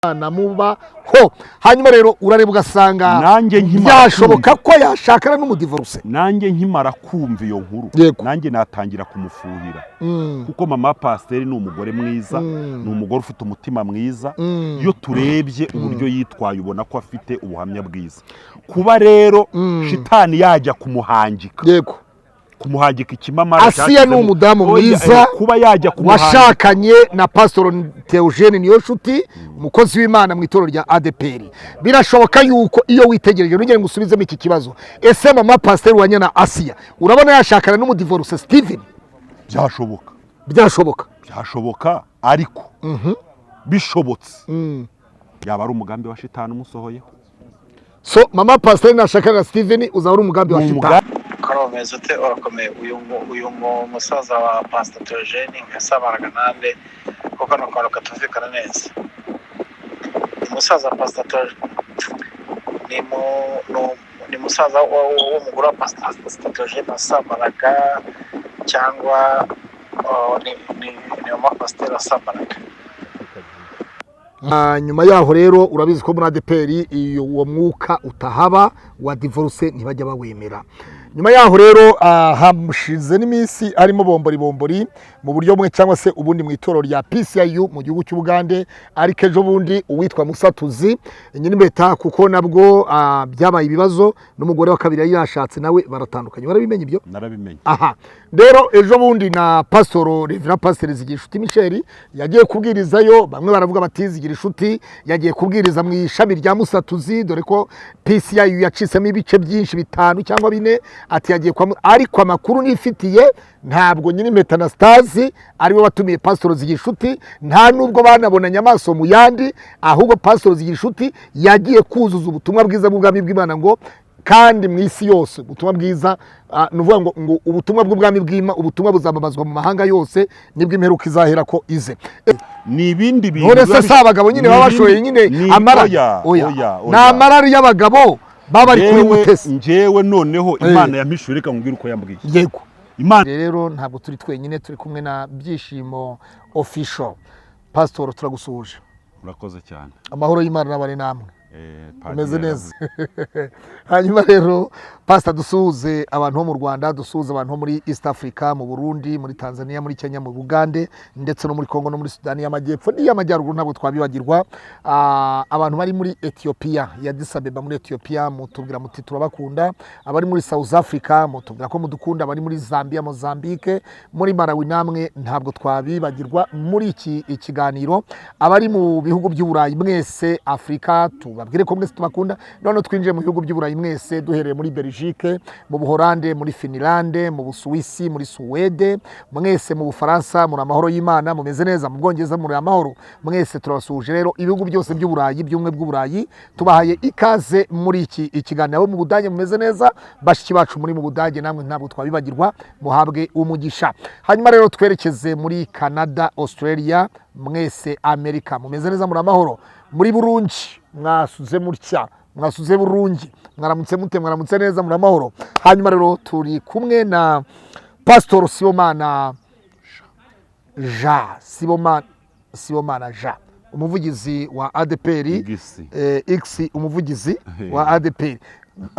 namuba ho hanyuma rero urareba ugasanga nanjye byashoboka ko yashakana n'umudivorce nanjye nkimara kumva iyo nkuru nanjye natangira kumufuhira kuko mama pasiteri ni umugore mwiza ni umugore ufite umutima mwiza iyo turebye uburyo yitwaye ubona ko afite ubuhamya bwiza kuba rero shitani yajya kumuhangika kumuhagika ikimamara Assia ni umudamu mwiza kuba yajya washakanye na Pastor Theogene niyo nshuti umukozi w'Imana mu itorero rya ADPR. Birashoboka yuko iyo witegereje nugere ngusubizemo iki kibazo, ese mama pastor wanyana Assia urabona yashakana n'umudivorce Steven? byashoboka ariko bishobotse yaba ari umugambi wa shitani umusohoyeho. So mama pastor nashakana na Steven uzaba ari umugambi wa shitani. Karomeze ute urakomeye uyu musaza wa Pastor Theogene yasabaraga nande kuko nakora katuvukana neza. Umusaza Pastor ni musaza w'umugore wa Pastor Theogene asabaraga cyangwa ni mama pastor asabaraga. Nyuma yaho rero urabizi ko muri ADPR iyo uwo mwuka utahaba wa divorce ntibajya bawemera. Nyuma yaho rero hamushize n'iminsi arimo bombori mu buryo bumwe cyangwa se ubundi mu itorero rya PCIU mu gihugu cy'Ubugande, ariko ejo bundi uwitwa Musatuzi nyine mbeta kuko nabwo byabaye ibibazo n'umugore wa kabiri yashatse nawe baratandukanye. Barabimenye ibyo? Narabimenye. Aha rero ejo bundi na Pastor Reverend Pastor Zigishuti Michel yagiye kubwirizayo, bamwe baravuga bati Zigishuti yagiye kubwiriza mu ishami rya Musatuzi dore ko PCIU yacisemo ibice byinshi bitanu cyangwa bine, ati yagiye kwa ariko amakuru nifitiye ntabwo nyine Metanastasi ari we watumiye Pastor Zigishuti, nta nubwo banabonanye amaso mu yandi, ahubwo Pastor Zigishuti yagiye kuzuza ubutumwa bwiza bw'ubwami bw'Imana ngo kandi mu isi yose ubutumwa bwiza nuvuga ngo ubutumwa bw'ubwami bw'Imana ubutumwa buzamamazwa mu mahanga yose nibwo imperuka izahera ko ize. Ni ibindi bintu none se abagabo nyine babashoye nyine amara na amarari y'abagabo baba ari kuri Mutesi. Njyewe noneho Imana yampishuye reka nkubwire uko yambwiye. Yego Imana rero ntabwo turi twenyine, turi kumwe na Byishimo official. Pastor turagusuje. Urakoze cyane. Amahoro y'Imana n'abari namwe. Umeze neza. Hanyuma rero Pastor dusuhuze abantu bo mu Rwanda, dusuhuze abantu bo muri East Africa, mu Burundi, muri Tanzania, muri Kenya, mu Bugande ndetse no muri Kongo no muri Sudani y'Amajyepfo n'iy'Amajyaruguru ntabwo twabibagirwa. Abantu bari muri Ethiopia ya Addis Abeba muri Ethiopia mutubwira muti turabakunda. Abari muri South Africa mutubwira ko mudukunda. Abari muri Zambia, Mozambique, muri Malawi namwe ntabwo twabibagirwa muri iki ikiganiro. Abari mu bihugu by'Uburayi mwese Afrika babwire ko mwese tubakunda. None twinjiye mu bihugu by'Uburayi mwese duhereye muri Belgique, mu Buholande, muri Finland, mu Busuwisi, muri Suwede, mwese mu Bufaransa muri amahoro y'Imana, mumeze neza, mu Bwongereza muri amahoro, mwese turabasuhuje. Rero ibihugu byose by'Uburayi by'umwe bw'Uburayi tubahaye ikaze muri iki ikiganiro. Mu Budage mumeze neza, bashiki bacu muri mu Budage namwe ntabwo twabibagirwa, muhabwe umugisha. Hanyuma rero twerekeze muri Canada, Australia, mwese Amerika mumeze neza muri amahoro. Muri Burundi mwasuze mutya, mwasuze Burungi, mwaramutse mute, mwaramutse neza muri amahoro. Hanyuma rero turi kumwe na Pastor Sibomana Ja umuvugizi wa ADPR X umuvugizi wa ADPR.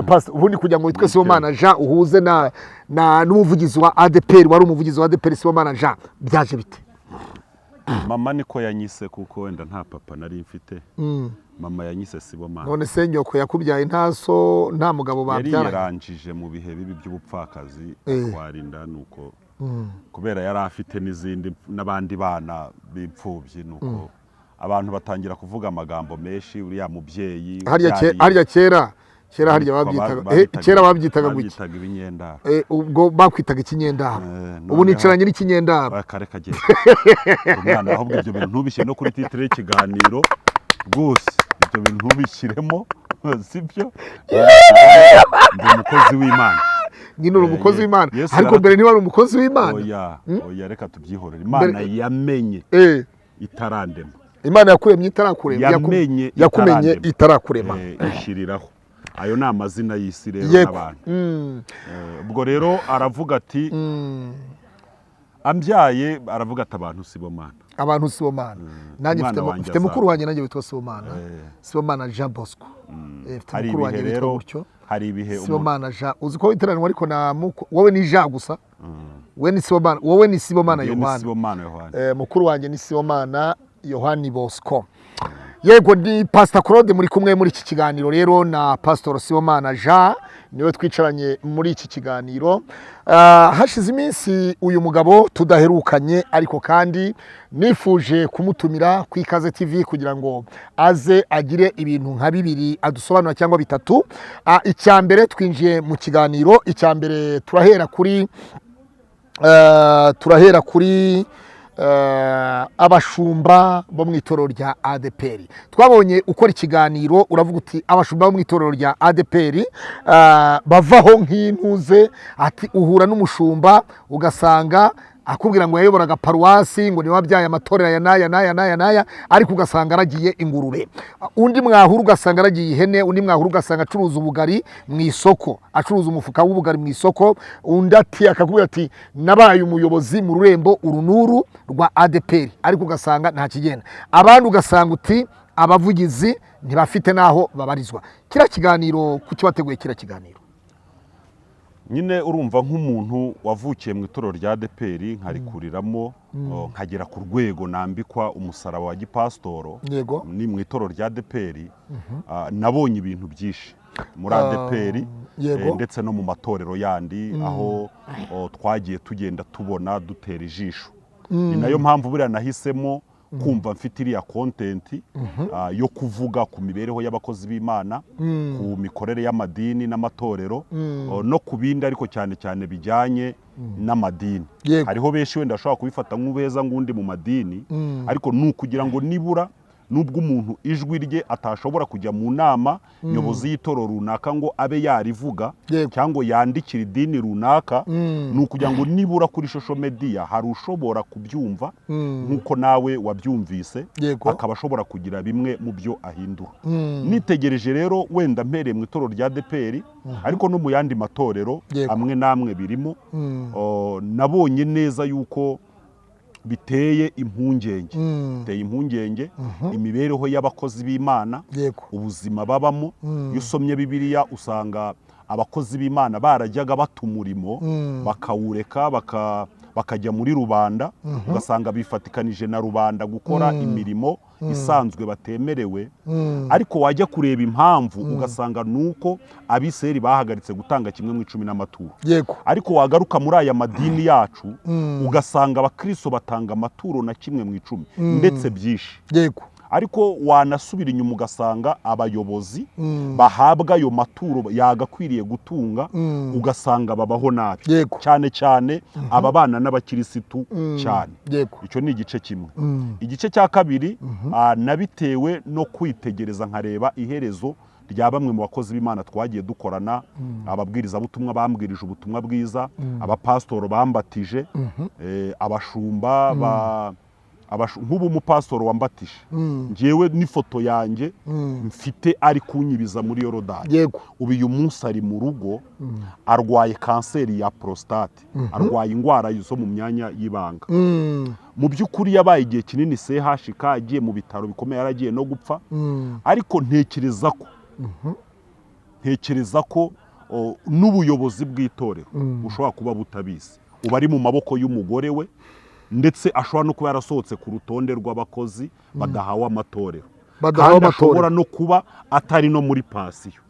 Pastor ubundi kugira ngo witwe Sibomana Ja uhuze na n'umuvugizi wa ADPR, wari umuvugizi wa ADPR Sibomana Ja, byaje bite? Mama niko yanyise kuko wenda nta papa nari mfite. Mama yanyise Sibomana. None se nyoko yakubyaye ntaso nta mugabo babyaranye? Yari yaranjije mu bihe bibi by'ubupfakazi kwarinda nuko kubera yari afite n'izindi n'abandi bana bipfubye nuko abantu batangira kuvuga amagambo menshi uriya mubyeyi. Harya kera harya babyitaga guki? Ibinyendaro. Ubwo bakwitaga ikinyendaro. Ubu nicaranye n'ikinyendaro. Kareka giye. Umwana ahubwo ibyo bintu ntubishye no kuri titre y'ikiganiro rwose, ibyo bintu ntubishyiremo sibyo. Ndi umukozi w'Imana. Nyine uri umukozi w'Imana, ariko mbere ntiwari umukozi w'Imana. Oya reka tubyihorere. Imana yamenye itarandema. Imana yakuremye itarakurema, yakumenye itarakurema, ishiriraho. Ayo ni amazina y'isi rero n'abantu. Ubwo rero aravuga ati ambyaye aravuga ati abantu sibo mana. Abantu sibo mana. Nanjye mfite mukuru wanjye nanjye witwa sibo mana. Sibo mana Jean Bosco. Mfite mukuru wanjye witwa gutyo. Hari ibihe sibo mana Jean. Uzi ko witeranwa ariko na wowe ni Jean gusa. Wowe ni sibo mana Yohana. Mukuru wanjye ni sibo mana Yohani Bosco. Yego ni Pastor Claude muri kumwe muri iki kiganiro rero na Pastor Sibomana Jean niwe twicaranye muri iki kiganiro. Hashize iminsi uyu mugabo tudaherukanye ariko kandi nifuje kumutumira ku Ikaze TV kugira ngo aze agire ibintu nka bibiri adusobanura cyangwa bitatu. Icyambere twinjiye mu kiganiro, icyambere turahera kuri abashumba bo mu itorero rya ADPR. Twabonye ukora ikiganiro uravuga uti abashumba bo mu itorero rya ADPR bavaho nk'intuze, ati uhura n'umushumba ugasanga akubwira ngo yayoboraga paruwasi ngo ni wabyaye amatorero ya naya ariko ugasanga aragiye ingurube. Undi mwahuru ugasanga aragiye ihene, undi mwahuru ugasanga acuruza ubugari mu isoko, acuruza umufuka w'ubugari mu isoko. Undi ati akakubwira ati nabaye umuyobozi mu rurembo urunuru rwa ADPR ariko ugasanga nta kigenda. Abandi ugasanga uti abavugizi ntibafite naho babarizwa. Kira kiganiro kuki wateguye kira kiganiro? Nyine urumva nk'umuntu wavukiye mu itorero rya ADPR nkarikuriramo nkagera ku rwego nambikwa umusaraba wa gipastoro ni mu itorero rya ADPR. Nabonye ibintu byinshi muri ADPR ndetse no mu matorero yandi aho twagiye tugenda tubona dutera ijisho. Ni nayo mpamvu buriya nahisemo kumva mfite iriya content yo kuvuga ku mibereho y'abakozi b'Imana, ku mikorere y'amadini n'amatorero no ku bindi ariko cyane cyane bijyanye n'amadini. Hariho benshi wenda ashobora kubifata nk'ubeza ngundi mu madini, ariko nukugira ngo nibura nubwo umuntu ijwi rye atashobora kujya mu nama nyobozi y'itoro runaka ngo abe yarivuga cyangwa yandikira idini runaka, nukugira ngo nibura kuri social media hari ushobora kubyumva nkuko nawe wabyumvise akaba ashobora kugira bimwe mu byo ahindura. Nitegereje rero wenda mpereye mu itoro rya ADPR ariko no mu yandi matorero amwe namwe birimo, nabonye neza yuko biteye impungenge, imibereho y'abakozi b'Imana, ubuzima babamo. Iyo usomye Bibiliya usanga abakozi b'Imana barajyaga bata umurimo bakawureka bakajya muri rubanda, ugasanga bifatikanije na rubanda gukora imirimo isanzwe batemerewe. Ariko wajya kureba impamvu ugasanga nuko abiseri bahagaritse gutanga kimwe mu 10 n'amaturo. Ariko wagaruka muri aya madini yacu ugasanga abakristo batanga amaturo na kimwe mu 10 ndetse byinshi. Ariko wanasubira inyuma ugasanga abayobozi bahabwa ayo maturo yagakwiriye gutunga ugasanga babaho nabi, cyane cyane ababana n'abakirisitu cyane. Icyo ni igice kimwe. Igice cya kabiri nabitewe no kwitegereza nkareba iherezo rya bamwe mu bakozi b'Imana twagiye dukorana, ababwiriza butumwa bambwirije ubutumwa bwiza, abapastoro bambatije, abashumba nk'ubu umupasitoro wambatije njyewe n'ifoto yanjye mfite ari kunyibiza muri Yorodani. Ubu uyu munsi ari mu rugo arwaye kanseri ya prostate, arwaye indwara zo mu myanya y'ibanga. Mu by'ukuri yabaye igihe kinini CHK, agiye mu bitaro bikomeye, yaragiye no gupfa. Ariko ntekereza ko n'ubuyobozi bw'itorero bushobora kuba butabizi, uba ari mu maboko y'umugore we, ndetse ashobora no kuba yarasohotse ku rutonde rw'abakozi badahawe amatorero, kandi ashobora no kuba atari no muri pasiyo.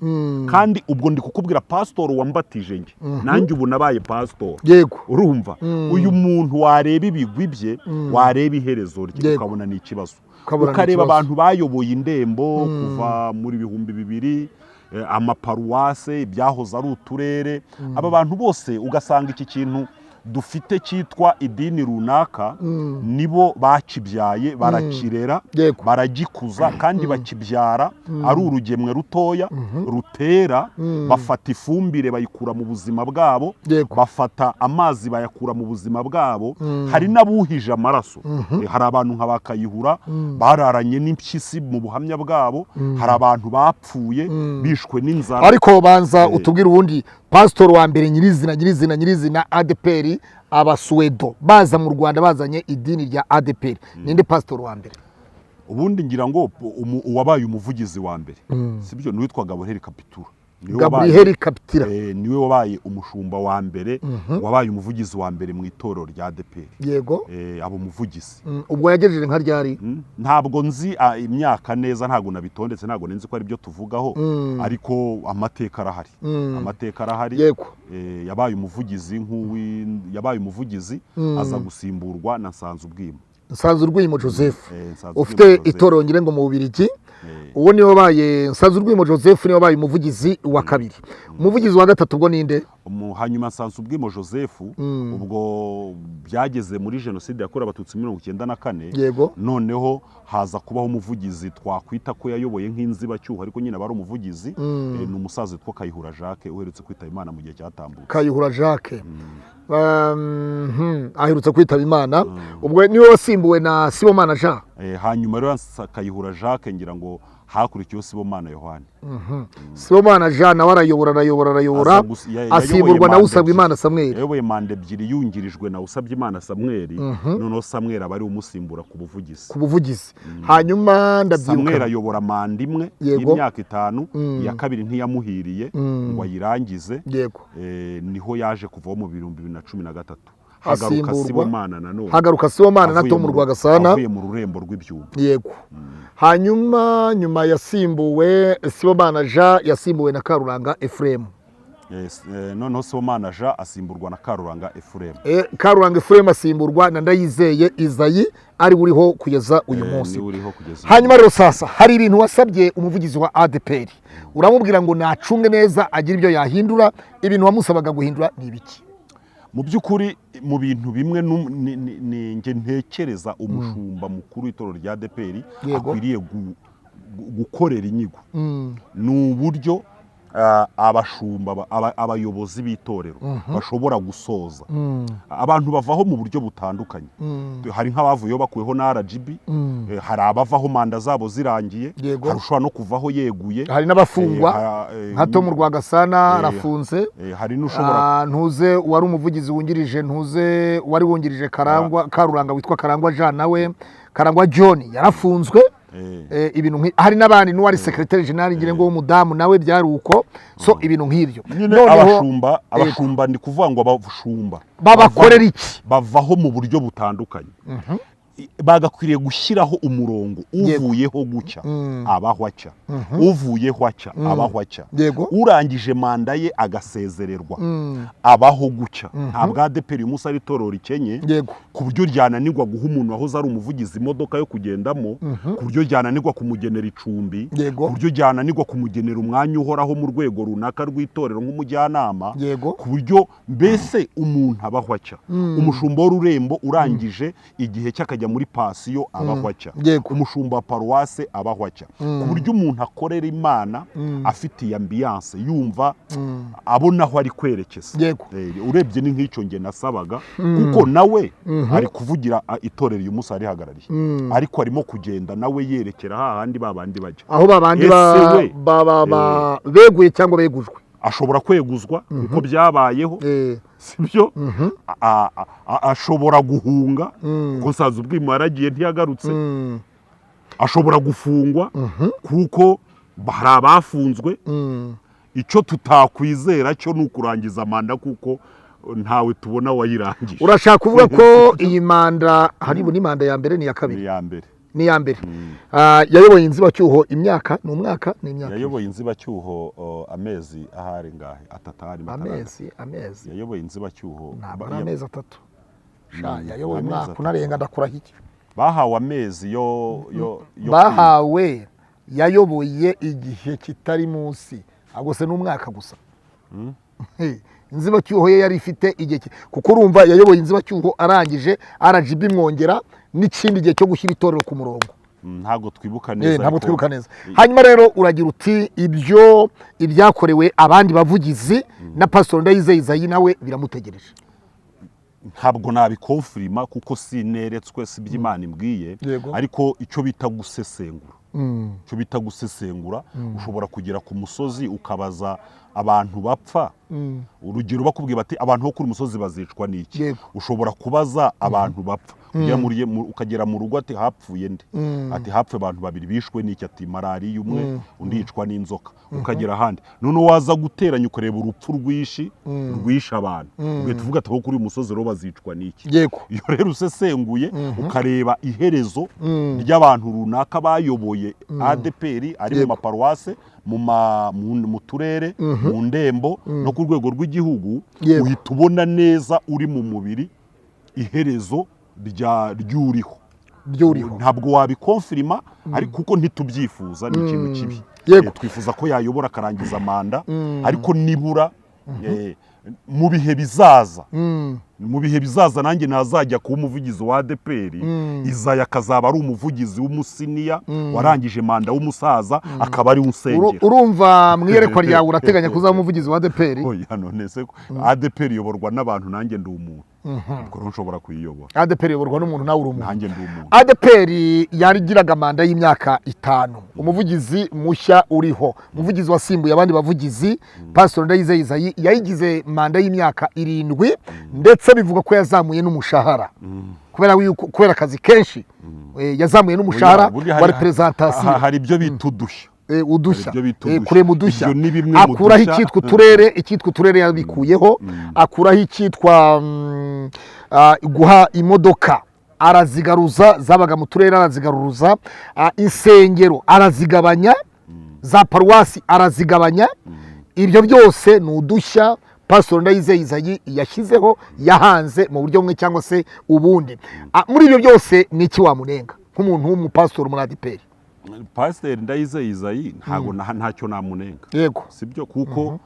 Kandi ubwo ndi kukubwira pasitoro wambatije njye, nanjye ubu nabaye pasitoro. Urumva uyu muntu wareba ibigwi bye, wareba iherezo rye ukabona ni ikibazo. Ukareba abantu bayoboye indembo kuva muri 2000, amaparuwase, ibyahoze ari uturere, aba bantu bose ugasanga iki kintu dufite cyitwa idini runaka nibo bakibyaye, barakirera, baragikuza, kandi bakibyara ari urugemwe rutoya rutera. Bafata ifumbire bayikura mu buzima bwabo, bafata amazi bayakura mu buzima bwabo. Hari n'abuhije amaraso, hari abantu nka bakayihura bararanye n'impyisi mu buhamya bwabo, hari abantu bapfuye bishwe n'inzara. Ariko banza utubwira ubundi pastor wa mbere nyirizina ADPR abasuwedo baza mu Rwanda bazanye idini rya ADPR ninde pastor wa mbere? Ubundi ngira ngo uwabaye umuvugizi wa mbere sibyo niwitwa Gabriel Kapitura. Gabriel Kapitira niwe wabaye umushumba wa mbere wabaye umuvugizi wa mbere mu itorero rya ADPR. Yego abo umuvugizi ubwo yagejeje nka ryari? Ntabwo nzi imyaka neza, ntabwo nabitondetse, ntabwo nenzi ko ari byo tuvugaho, ariko amateka arahari. Amateka arahari. Yego yabaye umuvugizi yabaye umuvugizi aza gusimburwa na Nsanzurwimo Joseph ufite itorero ngire ngo mu Bubiligi. Uwo niwe wabaye Nsanzurwimo Joseph niwe wabaye umuvugizi wa kabiri. Umuvugizi wa gatatu ubwo ninde? Hanyuma Nsanzurwimo Joseph ubwo byageze muri jenoside yakorewe abatutsi 1994. Yego noneho haza kubaho umuvugizi twakwita ko yayoboye nk'inzibacyuho, ariko nyine bari umuvugizi ni umusaza witwa Kayihura Jacques uherutse kwitaba Imana mu gihe cyatambutse. Kayihura Jacques aherutse kwitaba Imana. Ubwo niwe wasimbuwe na Sibomana Jean. Hanyuma rero Kayihura Jacques ngira ngo hakurikiyeho Sibomana Yohani. Sibomana Jean nawe arayobora asimburwa na Usabwimana Samuel. Yayoboye manda ebyiri yungirijwe na Usabwimana Samuel. Noneho Samuel abari umusimbura ku buvugizi. Hanyuma ndabyibuka Samuel ayobora manda imwe y'imyaka 5, ya kabiri ntiyamuhiriye ngo ayirangize. Yego niho yaje kuvaho mu 2013. Hagaruka Sibomana nanone. Hagaruka Sibomana na Tom Rwagasana avuye mu rurembo rw'ibyuma. Yego hanyuma nyuma yasimbuwe Sibomana Jean yasimbuwe na Karuranga Ephraim. Noneho Sibomana Jean asimburwa na Karuranga Ephraim. Karuranga Ephraim asimburwa na Ndayizeye Isayi ari uriho kugeza uyu munsi. Hanyuma rero sasa hari ibintu wasabye umuvugizi wa ADPR, uramubwira ngo nacunge neza agira ibyo yahindura. Ibintu wamusabaga guhindura ni ibiki? Mu by'ukuri mu bintu bimwe nge ntekereza umushumba mukuru w'itorero rya ADPR akwiriye gukorera inyigo. Ni uburyo abashumba abayobozi b'itorero bashobora gusoza. Abantu bavaho mu buryo butandukanye. Hari nk'abavuyeho bakuyeho na RGB, hari abavaho manda zabo zirangiye, hari ushobora no kuvaho yeguye, hari n'abafungwa nka Tom Rwagasana arafunze, hari n'ushobora ntuze wari umuvugizi wungirije, ntuze wari wungirije Karuranga witwa Karangwa Jean, nawe Karangwa John yarafunzwe. Ibintu hari n'abandi n'uwari secretary general ngire ngo umudamu nawe byari uko. So ibintu nk'ibyo abashumba ndi kuvuga ngo abashumba babakorera iki? Bavaho mu buryo butandukanye. Bagakwiriye gushyiraho umurongo uvuyeho gucya abahwaca, uvuyeho aca abahwaca, urangije manda ye agasezererwa abaho gucya. Ntabwo ADPR uyu munsi ari itorero rikenye ku buryo ryananirwa guha umuntu wahoze ari umuvugizi imodoka yo kugendamo, ku buryo ryananirwa kumugenera icumbi, ku buryo ryananirwa kumugenera umwanya uhoraho mu rwego runaka rw'itorero nk'umujyanama, ku buryo mbese umuntu abahwaca. Umushumba w'ururembo urangije igihe cy'akajya muri pasiyo abahwaca, umushumba wa paruwase abahwaca, ku buryo umuntu akorera Imana afite ambiance yumva abona aho ari kwerekeza. Urebye ni nk'icyo nge nasabaga, kuko nawe ari kuvugira itorero uyu munsi arihagarariye, ariko arimo kugenda nawe yerekera hahandi babandi bajya, aho babandi beguye cyangwa begujwe. Ashobora kweguzwa kuko byabayeho, sibyo? Ashobora guhunga kuko Nsanzurwimo yaragiye ntiyagarutse. Ashobora gufungwa kuko hari abafunzwe. Icyo tutakwizera cyo ni ukurangiza manda, kuko ntawe tubona wayirangije. Urashaka kuvuga ko iyi manda hari ni manda ya mbere ni ya kabiri? Ni ya mbere. Yayoboye inzibacyuho imyaka n'umwaka n'imyaka. Yayoboye inzibacyuho amezi ahari ngahe atatari amezi. Yayoboye inzibacyuho amezi 3. Yayoboye umwaka unarenga ndakura hiki. Bahawe amezi yo bahawe yayoboye igihe kitari munsi agose n'umwaka gusa. Inzibacyuho ye yari ifite igihe, kuko urumva yayoboye inzibacyuho arangije RGB mwongera n'ikindi gihe cyo gushyira itorero ku murongo. Ntabwo twibuka neza. Hanyuma rero uragira uti ibyakorewe abandi bavugizi na Pastor Ndayizeye Isayi nawe biramutegereje. Ntabwo nabikonfirima kuko sineretswe si by'Imana imbwiye, ariko icyo bita gusesengura. Cyo bita gusesengura, ushobora kugera ku musozi ukabaza abantu bapfa urugero bakubwiye bati abantu bo kuri umusozi bazicwa n'iki ushobora kubaza abantu bapfa ukagera mu rugo ati hapfuye nde ati hapfuye abantu babiri bishwe n'iki ati malariya umwe undi yicwa n'inzoka ukagera ahandi none waza guteranya ukareba urupfu rwisha abantu ugahita uvuga ati aho kuri uyu musozi rero bazicwa n'iki iyo rero usesenguye ukareba iherezo ry'abantu runaka bayoboye ADPR ari mu maparuwase mu turere mu ndembo no ku rwego rw'igihugu uhita ubona neza uri mu mubiri iherezo ry'uriho ntabwo wabikonfirima ariko kuko ntitubyifuza ni ikintu kibi twifuza ko yayobora akarangiza manda ariko nibura mu bihe bizaza nanjye ntazajya kuba umuvugizi wa ADPR Izaya akazaba ari umuvugizi w'umusiniya warangije manda w'umusaza akaba ari unsengera urumva mwiyerekwa ryawe urateganya kuzaba umuvugizi wa ADPR oya none se ADPR iyoborwa n'abantu nanjye ndi umuntu ubwo nshobora kuyiyobora ADPR iyoborwa n'umuntu nawe uri umuntu nanjye ndi umuntu ADPR yarigiraga manda y'imyaka 5 umuvugizi mushya uriho umuvugizi wasimbuye abandi bavugizi Pastor Ndayizeye yayigize manda y'imyaka 7 ndetse bivuga ko yazamuye n'umushahara kubera akazi kenshi yazamuye n'umushahara wa representation hari ibyo bitudushya kurema udushya akuraho icyitwa uturere yabikuyeho akuraho icyitwa guha imodoka arazigaruza zabaga mu turere arazigaruza insengero arazigabanya za paruwasi arazigabanya ibyo byose ni udushya Pastor Ndayizeye yashyizeho yahanze mu buryo bumwe cyangwa se ubundi muri ibyo byose ni iki wamunenga nk'umuntu w'umupastor muri ADPR Pastor Ndayizeye ntago ntacyo namunenga sibyo kuko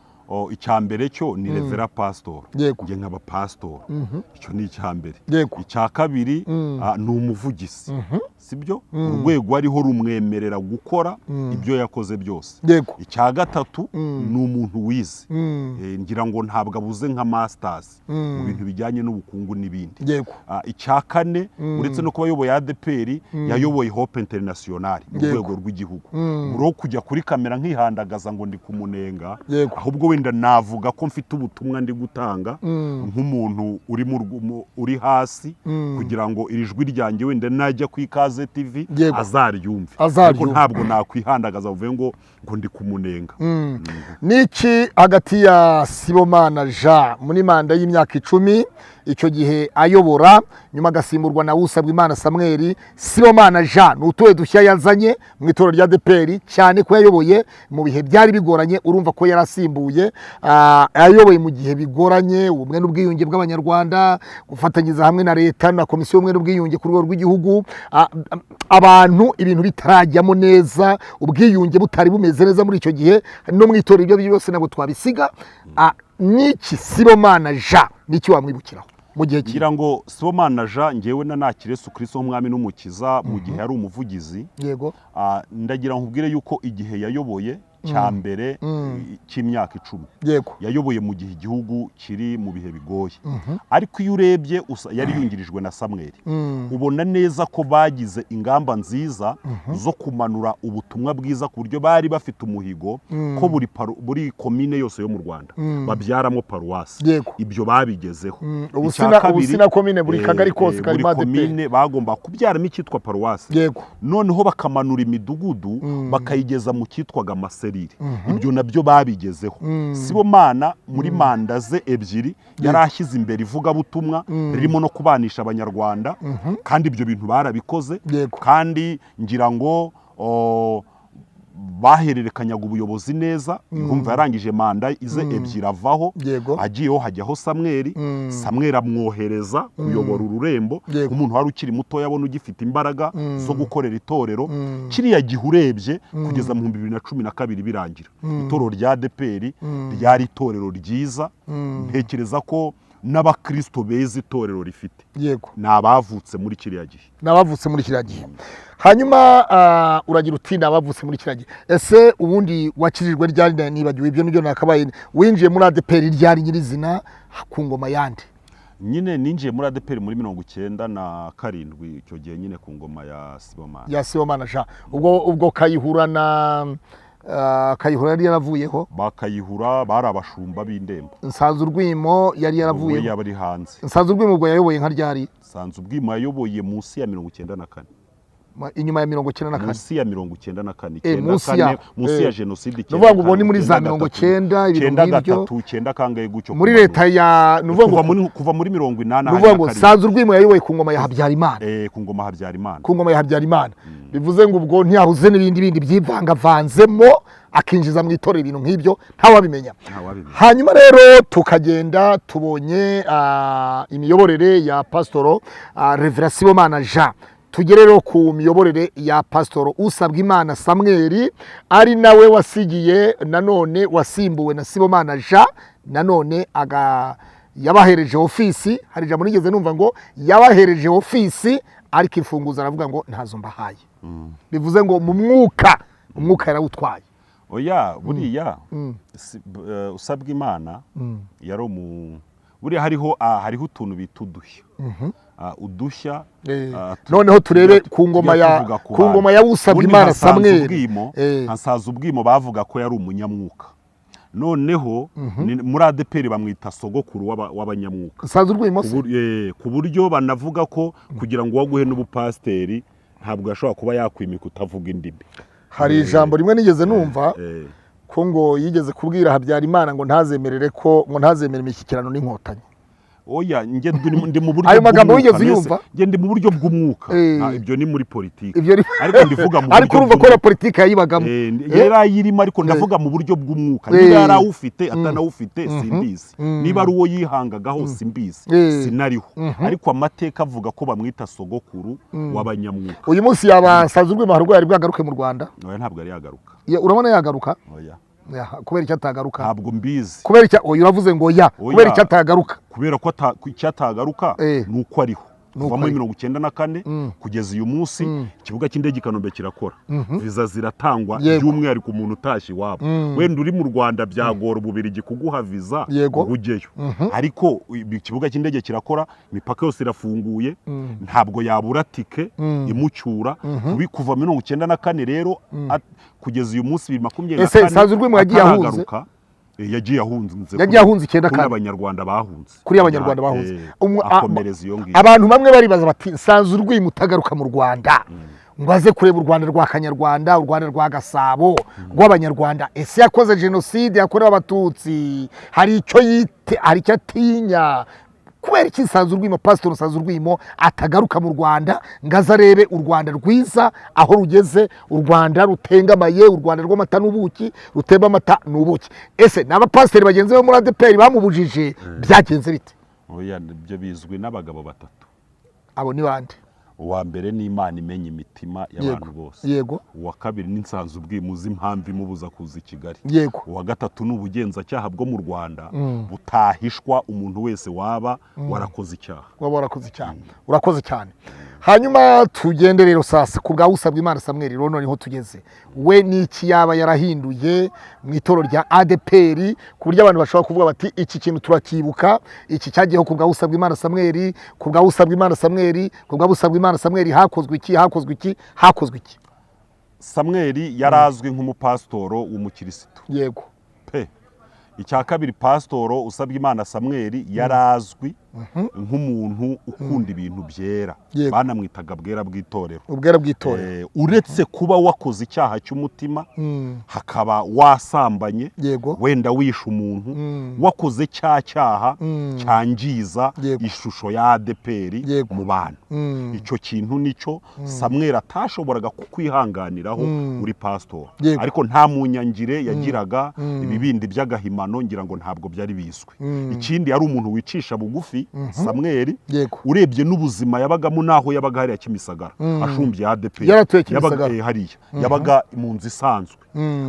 icyambere cyo ni revera pastor nge nkaba pastor icyo ni icyambere icya kabiri ni umuvugizi sibyo urwego ariho rumwemerera gukora ibyo yakoze byose icya gatatu ni umuntu wize ngira ngo ntabwo abuze nka masters mu bintu bijyanye n'ubukungu n'ibindi icya kane uretse no kuba ayoboye ADPR yayoboye Hope International mu rwego rw'igihugu bro kujya kuri kamera nkihandagaza ngo ndi kumunenga ahubwo wenda navuga ko mfite ubutumwa ndi gutanga nk'umuntu uri hasi kugira ngo iri jwi ryanjye wenda najya ku Ikaze TV azaryumve ariko ntabwo nakwihandagaza uvuye ngo ndi kumunenga niki hagati ya Sibomana Jean muri manda y'imyaka 10 icyo gihe ayobora nyuma agasimburwa na Usabwimana Samuel Sibomana Jean n'utuwe dushya yazanye mu itorero rya ADPR cyane ko yayoboye mu bihe byari bigoranye urumva ko yarasimbuye ayoboye mu gihe bigoranye ubumwe n'ubwiyunge bw'abanyarwanda gufatanyiza hamwe na leta na komisiyo y'ubumwe n'ubwiyunge ku rwego rw'igihugu abantu ibintu bitarajyamo neza ubwiyunge butari bumeze neza muri icyo gihe no mu itorero ibyo byose nabwo twabisiga niki Sibomana Jean niki wamwibukiraho mu gihe kira ngo Sibomana Jean ngewe na YESU Kristo y'Umwami n'Umukiza mu gihe yari umuvugizi ndagira nkubwire yuko igihe yayoboye cyambere cy'imyaka 10 yayoboye mu gihe igihugu kiri mu bihe bigoye ariko iyo urebye yari yungirijwe na Samuel ubona neza ko bagize ingamba nziza zo kumanura ubutumwa bwiza ku buryo bari bafite umuhigo ko buri komine yose yo mu Rwanda babyaramo paruwasi ibyo babigezeho ubusina komine buri kagari kose kari komine bagomba kubyaramo icyitwa paruwasi noneho bakamanura imidugudu bakayigeza mu cyitwaga amaseri ibyo nabyo babigezeho Sibomana muri manda ze 2 yari ashyize imbere ivuga butumwa ririmo no kubanisha abanyarwanda kandi ibyo bintu barabikoze kandi ngira ngo bahererekanyaga ubuyobozi neza urumva yarangije manda ize 2 avaho agiyeho hajyaho Samuel amwohereza kuyobora ururembo umuntu wari ukiri muto yabona ugifite imbaraga zo gukorera itorero kiriya gihe urebye kugeza mu 2012 birangira itorero rya ADPR ryari itorero ryiza ntekereza ko n'abakristo beza itorero rifite nabavutse muri kiriya gihe hanyuma uragira uti nabavutse muri kiriya gihe ese ubundi wakijijwe ryari nibagiwe ibyo nibyo nakabaye winjiye muri ADPR ryari nyirizina ku ngoma yande nyine ninjiye muri ADPR muri 97 icyo gihe nyine ku ngoma ya Sibomana Jean ubwo kayihura Kayihura yari yaravuyeho, bakayihura bari abashumba b'indembo. Nsanzurwimo yari yaravuyeho, ubwo yari hanze. Nsanzurwimo ubwo yayoboye nka ryari? Nsanzurwimo yayoboye munsi ya 94, inyuma ya 94, munsi ya 94, munsi ya jenoside. Nuvuga ngo ubwo ni muri za 90 93 kangaye gucyo muri leta ya kuva muri 80. Nuvuga ngo Nsanzurwimo yayoboye ku ngoma ya Habyarimana, ku ngoma Habyarimana, ku ngoma ya Habyarimana. Bivuze ngo ubwo ntiyabuze n'ibindi byivangavanzemo akinjiza mu itorero ibintu nk'ibyo ntawabimenya. Hanyuma rero tukagenda tubonye imiyoborere ya Pastor Rev Sibomana Jean. Tugere rero ku miyoborere ya Pastor Usabwimana Samuel, ari nawe wasigiye nanone wasimbuwe na Sibomana Jean, nanone yabahereje ofisi. Hari ijambo nigeze numva ngo yabahereje ofisi ariko imfunguzo aravuga ngo ntazo mbahaye. Bivuze ngo mu mwuka yarawutwaye. Oya buriya Usabwimana yari buriya hariho utuntu bita udushya. Noneho turebe ku ngoma ya Usabwimana Samuel. Hasaza ubwimo bavuga ko yari umunyamwuka. Noneho muri ADPR bamwita sogokuru w'abanyamwuka. Nsanzurwimo ku buryo banavuga ko kugira ngo waguhe n'ubupasteri ntabwo yashobora kuba yakwimika utavuga indimi. Hari ijambo rimwe nigeze numva ko ngo yigeze kubwira Habyarimana ngo ntazemere imishyikirano n'inkotanyi. Oya nge ndi mu buryo ayo magambo wigeze yumva? Nge ndi mu buryo bw'umwuka. Ibyo ni muri politiki. Ariko ndivuga mu buryo ariko urumva ko politiki yayibagamo. Yarayirimo ariko ndavuga mu buryo bw'umwuka. Niba yarawufite atanawufite simbizi. Niba ari uwo yihangagaho simbizi. Sinariho. Ariko amateka avuga ko bamwita sogokuru w'abanyamwuka. Uyu munsi yabasanzurwe maharwa yari bwagaruke mu Rwanda. Oya ntabwo yari yagaruka. Urabona yagaruka? Oya. Kubera icyo atagaruka ntabwo mbizi. Kubera icyo uravuze ngo kubera icyo atagaruka. Kubera ko icyo atagaruka nuko ariho. Kuva muri 94 kugeza uyu munsi ikibuga cy'indege Kanombe kirakora. Viza ziratangwa by'umwihariko umuntu utashye iwabo. Wenda uri mu Rwanda byagora Ububirigi kuguha viza ugeyo. Ariko ikibuga cy'indege kirakora, imipaka yose irafunguye, ntabwo yabura tike imucyura. Kuva 94 rero kugeza uyu munsi 2024. Ese Nsanzurwimo yagiye ahunze? Yagiye ahunze 94 kuri Abanyarwanda bahunze. Kuri Abanyarwanda bahunze. Akomereza iyo ngiyo. Abantu bamwe baribaza bati Nsanzurwimo utagaruka mu Rwanda ngo aze kureba u Rwanda rwa Kanyarwanda, u Rwanda rwa Gasabo, rw'Abanyarwanda. Ese yakoze jenoside yakorewe Abatutsi, hari icyo atinya. Kubera iki Nsanzurwimo, Pastor Nsanzurwimo atagaruka mu Rwanda ngo aze arebe u Rwanda rwiza aho rugeze, u Rwanda rutengamaye, u Rwanda rw'amata n'ubuki, rutemba amata n'ubuki. Ese n'abapasiteri bagenzi be muri ADPR bamubujije, byagenze bite? Oya ibyo bizwi n'abagabo batatu. Abo ni bande? Uwa mbere ni Imana imenya imitima y'abantu bose. Yego. Uwa kabiri ni Nsanzurwimo uzi impamvu imubuza kuza i Kigali. Yego. Uwa gatatu ni ubugenzacyaha bwo mu Rwanda butahishwa umuntu wese waba warakoze icyaha. Warakoze icyaha. Urakoze cyane. Hanyuma tugende rero sasa ku bwa Usabwimana Samuel rero noneho tugeze. We niki yaba yarahinduye mu itoro rya ADPR ku buryo abantu bashobora kuvuga bati iki kintu turakibuka, iki cyagiyeho ku bwa Usabwimana Samuel, ku bwa Usabwimana Samuel, ku bwa Usabwimana Samuel hakozwe iki? Samuel yarazwi nk'umupastoro w'umukirisitu. Yego. Icya kabiri, Pasitoro Usabwimana Samuel yarazwi nk'umuntu ukunda ibintu byera. Banamwitaga bwera bw'itorero. Ubwera bw'itorero. Uretse kuba wakoze icyaha cy'umutima, hakaba wasambanye, wenda wishe umuntu, wakoze cyaha cyangiza ishusho ya ADPR mu bantu. Icyo kintu nicyo Samuel atashoboraga kukwihanganiraho uri pastor. Ariko nta munyangire yagiraga, ibibindi by'agahimano ngira ngo ntabwo byari biswe. Ikindi yari umuntu wicisha bugufi. Samuel urebye n'ubuzima yabagamo naho yabaga hariya Kimisagara ashumbye ADPR, yabaga hariya, yabaga mu nzu isanzwe,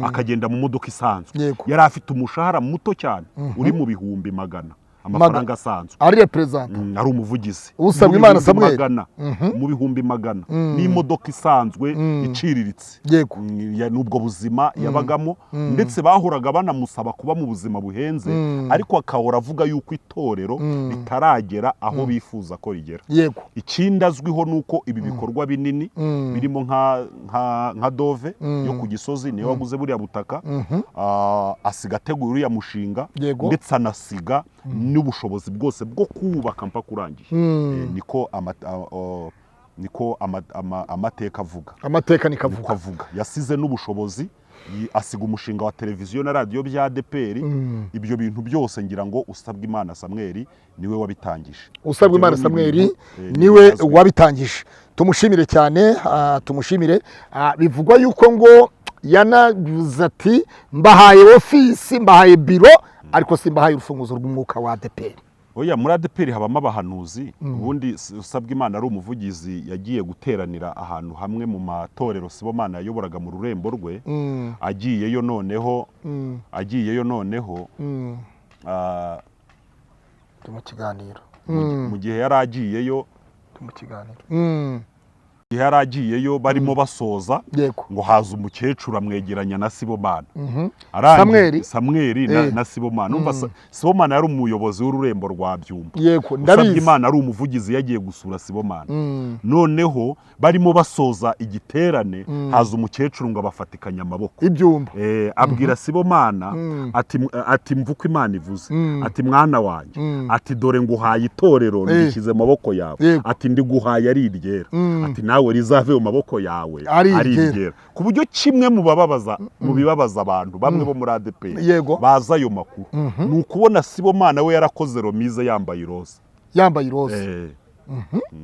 akagenda mu modoka isanzwe, yari afite umushahara muto cyane uri mu bihumbi magana amafaranga asanzwe ari representa ari umuvugizi usabwa Imana Samuel mu bihumbi magana n'imodoka isanzwe iciriritse n'ubwo buzima yabagamo ndetse bahoraga banamusaba kuba mu buzima buhenze ariko akahora avuga yuko itorero ritaragera aho bifuza ko rigera. Ikindi azwiho nuko ibi bikorwa binini birimo nka Dove yo ku Gisozi niyo waguze buriya butaka asiga ategura uriya mushinga ndetse anasiga n'ubushobozi bwose bwo kubaka mpaka urangiye. Niko amateka avuga. Amateka nikavuga. Yasize n'ubushobozi asiga umushinga wa televiziyo na radio bya ADPR. Ibyo bintu byose ngira ngo usabwa Imana Samuel niwe wabitangije. Usabwa Imana Samuel niwe wabitangije. Tumushimire cyane, tumushimire. Bivugwa yuko ngo yanavuze ati mbahaye ofisi, mbahaye biro, ariko simbahaye urufunguzo rw'umwuka wa ADPR. Oya, muri ADPR habamo abahanuzi. Ubundi usabwa Imana ari umuvugizi yagiye guteranira ahantu hamwe mu matorero Sibomana yayoboraga mu rurembo rwe. Agiyeyo noneho mu kiganiro mu gihe yari agiyeyo mu kiganiro yaragiyeyo barimo basoza ngo haza umukecuru amwegeranya na Sibomana. Samuel na Sibomana. Umva Sibomana yari umuyobozi w'ururembo rwa Byumba. Usabwa Imana ari umuvugizi yagiye gusura Sibomana. Noneho barimo basoza igiterane haza umukecuru ngo abafatikanya amaboko. Ibyumba. Abwira Sibomana ati mvuko Imana ivuze. Ati mwana wanjye. Ati dore nguhaye itorero ndishyize amaboko yawe. Ati ndi guhaye ari iryera. Ati nawe rizave mu maboko yawe ari iryera. Ku buryo kimwe mu bibabaza abantu bamwe bo muri ADPR baza ayo makuru ni ukubona Sibomana we yarakoze romize yambaye iroza.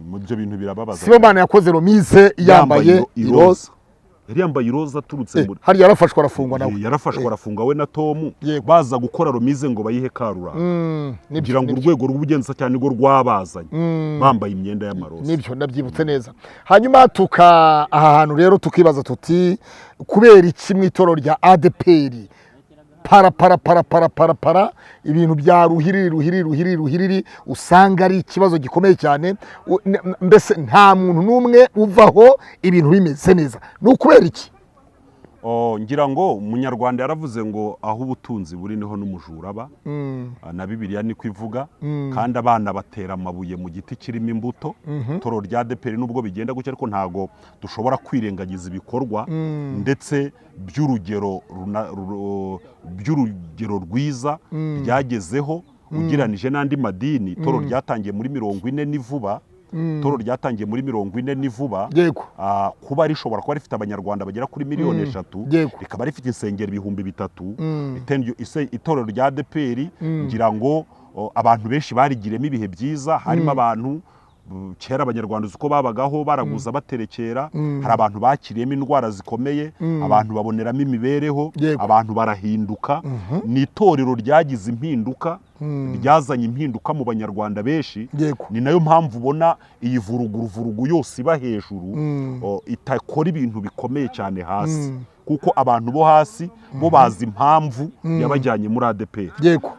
Mu byo bintu birababaza. Sibomana yakoze romize yambaye iroza. Yari yambaye iroza aturutse muri hari yarafashwe arafungwa nawe. Yarafashwe arafungwa we na Tom baza gukora romize ngo bayihe Karura. Ngira ngo urwego rw'ubugenza cyane ngo rwabazanye bambaye imyenda y'amaroza. Nibyo ndabyibutse neza. Hanyuma aha hantu rero tukibaza tuti kubera iki mu itorero rya ADPR para ibintu bya ruhiriri usanga ari ikibazo gikomeye cyane. Mbese nta muntu n'umwe uvaho ibintu bimeze neza. Ni ukubera iki? Ngira ngo umunyarwanda yaravuze ngo aho ubutunzi buri niho n'umujura aba. Na Bibiliya niko ivuga. Kandi abana batera amabuye mu giti kirimo imbuto. Toro rya ADPR nubwo bigenda gutya ariko ntago dushobora kwirengagiza ibikorwa ndetse by'urugero rwiza ryagezeho ugiranije n'andi madini. Toro ryatangiye muri 40 ni vuba. Toro ryatangiye muri 40 ni vuba. Kuba rishobora kuba rifite abanyarwanda bagera kuri 3,000,000 rikaba rifite insengero 3,000. Itorero rya ADPR ngira ngo abantu benshi barigiremo ibihe byiza. Harimo abantu kera abanyarwanda uko babagaho baraguza baterekera. Hari abantu bakiriyemo indwara zikomeye. Abantu baboneramo imibereho. Abantu barahinduka. Ni itorero ryagize impinduka. Ryazanye impinduka mu banyarwanda benshi. Ni nayo mpamvu ubona iyi vuruguruvurugu yose iba hejuru itakora ibintu bikomeye cyane hasi. Kuko abantu bo hasi bo bazi impamvu yabajyanye muri ADPR.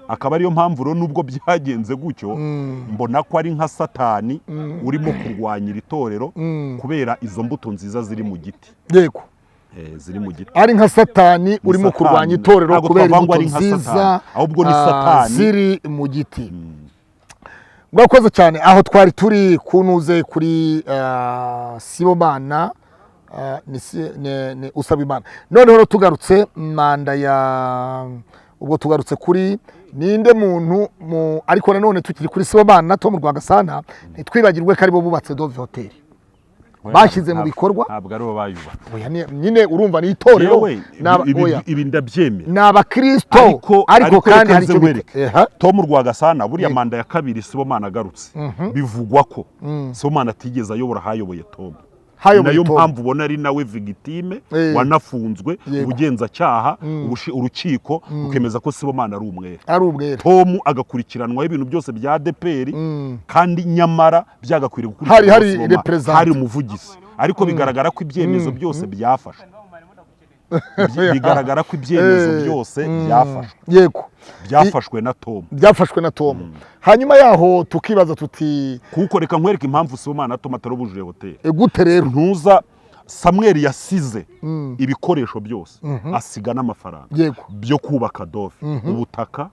Akaba ariyo mpamvu rero nubwo byagenze gutyo mbona ko ari nka Satani urimo kurwanya itorero kubera izo mbuto nziza ziri mu giti. Ziri mu giti. Ari nka Satani urimo kurwanya itorero kubera imbuto nziza ahubwo ni Satani ziri mu giti. Mwakoze cyane. Aho twari turi kunuze kuri Sibomana ni usaba Imana. Noneho tugarutse manda ya ubwo tugarutse kuri ninde muntu ariko nanone tukiri kuri Sibomana to mu Rwagasana ntitwibagirwe ko ari bo bubatse Dove Hotel. Bashyize mu bikorwa ntabwo ari bo bayubatse. Oya nyine urumva ni itorero ibi ndabyemera. N'abakristo ariko kandi hari cyo to mu Rwagasana buriya manda ya kabiri Sibomana agarutse bivugwa ko Sibomana atigeze ayobora hayoboye Tom. Nayo mpamvu ubona ari nawe victime wanafunzwe ubugenzacyaha urukiko rukemeza ko Sibomana ari umwere. Tom agakurikiranwa ibintu byose bya ADPR kandi nyamara byagakwiriye gukurikirana hari umuvugizi ariko bigaragara ko ibyemezo byose byafashwe. bigaragara ko ibyemezo byose byafashwe. Yego. Byafashwe na Tom. Byafashwe na Tom. Hanyuma yaho tukibaza tuti kuko reka nkwereke impamvu Sibomana na Tom atarabujije hoteli. Gute rero? Ntuza Samuel yasize ibikoresho byose asiga n'amafaranga byo kubaka Dove, ubutaka,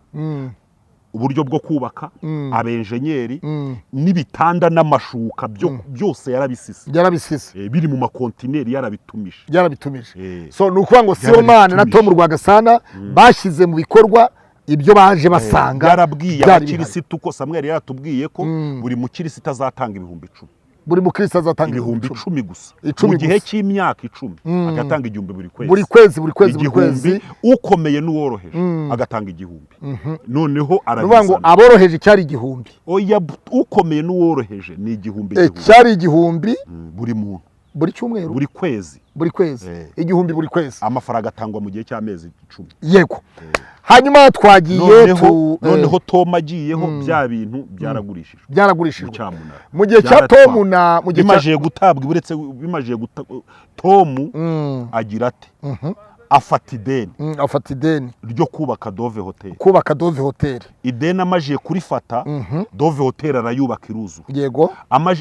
uburyo bwo kubaka, abenjenyeri n'ibitanda n'amashuka byose yarabisise biri mu makontineri yarabitumije. So nukuvuga ngo Sibomana na Tom Rwagasana bashyize mu bikorwa ibyo baje basanga. Yarabwiye abakirisitu ko Samuel yaratubwiye ko buri mukirisitu azatanga ibihumbi 10. Buri mukristo azatanga ibihumbi 10 gusa mu gihe cy'imyaka 10 agatanga igihumbi buri kwezi. Ukomeye n'uworoheje agatanga igihumbi. Noneho aravuga ngo aboroheje cyari igihumbi. Oya, ukomeye n'uworoheje ni igihumbi. Cyari igihumbi buri muntu, buri cyumweru, buri kwezi igihumbi buri kwezi. Amafaranga atangwa mu gihe cy'amezi 10. Yego. Hanyuma twagiye noneho Tom agiyeho bya bintu byaragurishijwe mu gihe cya Tom na mu gihe bimaje gutabwa uretse bimaje Tom agira ate afata ideni ryo kubaka Dove Hotel. Ideni amaje kurifata Dove Hotel arayubaka iruzu. Yego.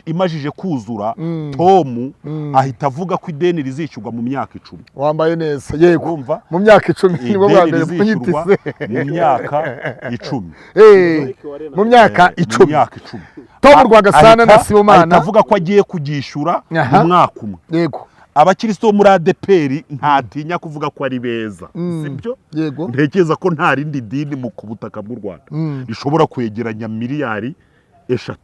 Imajije kuzura Tom ahita avuga ko ideni rizishyurwa mu myaka 10. Wambaye neza. Yego. Mu myaka 10 nibo bwambere munyitize. Mu myaka 10. Mu myaka 10. Tom Rwagasana na Sibomana avuga ko agiye kugishyura mu mwaka umwe. Yego. Abakristo muri ADPR ntatinya kuvuga ko ari beza, sibyo? Yego. Ntekereza ko nta rindi dini mu kubutaka bw'u Rwanda rishobora kwegeranya miliyari 3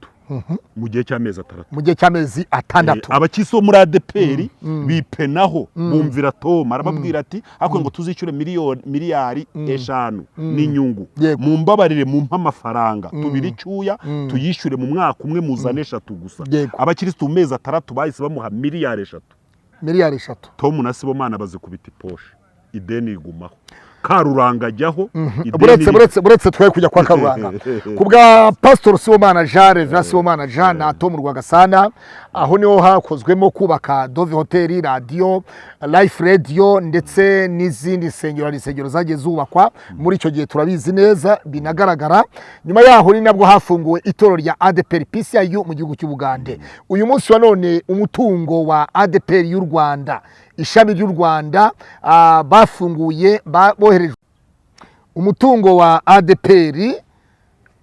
mu gihe cy'amezi 6. Mu gihe cy'amezi 6. Abakristo muri ADPR bipenaho bumvira Tom arababwira ati akwe ngo tuzishyure miliyari 5 n'inyungu. Mu mbabarire mu mpa amafaranga tubiri cyuya tuyishyure mu mwaka umwe muzane 3 gusa. Abakristo mu mezi 6 bahise bamuha miliyari 3. Tom na Sibomana baze kubita iposhe ideni igumaho. Karuranga ajyaho buretse twaye kujya kwa Karuranga kubwa Pastor Sibomana Jean Rev Sibomana Jean na Tom Rwagasana. Aho niho hakozwemo kubaka Dove Hotel, radio, Life Radio ndetse n'izindi nsengero zagiye zubakwa muri icyo gihe turabizi neza binagaragara. Nyuma yaho ni nabwo hafunguwe itorero rya ADPR PCIU mu gihugu cy'u Bugande. Uyu munsi wa none umutungo wa ADPR y'u Rwanda, ishami ry'u Rwanda, bafunguye bohereje umutungo wa ADPR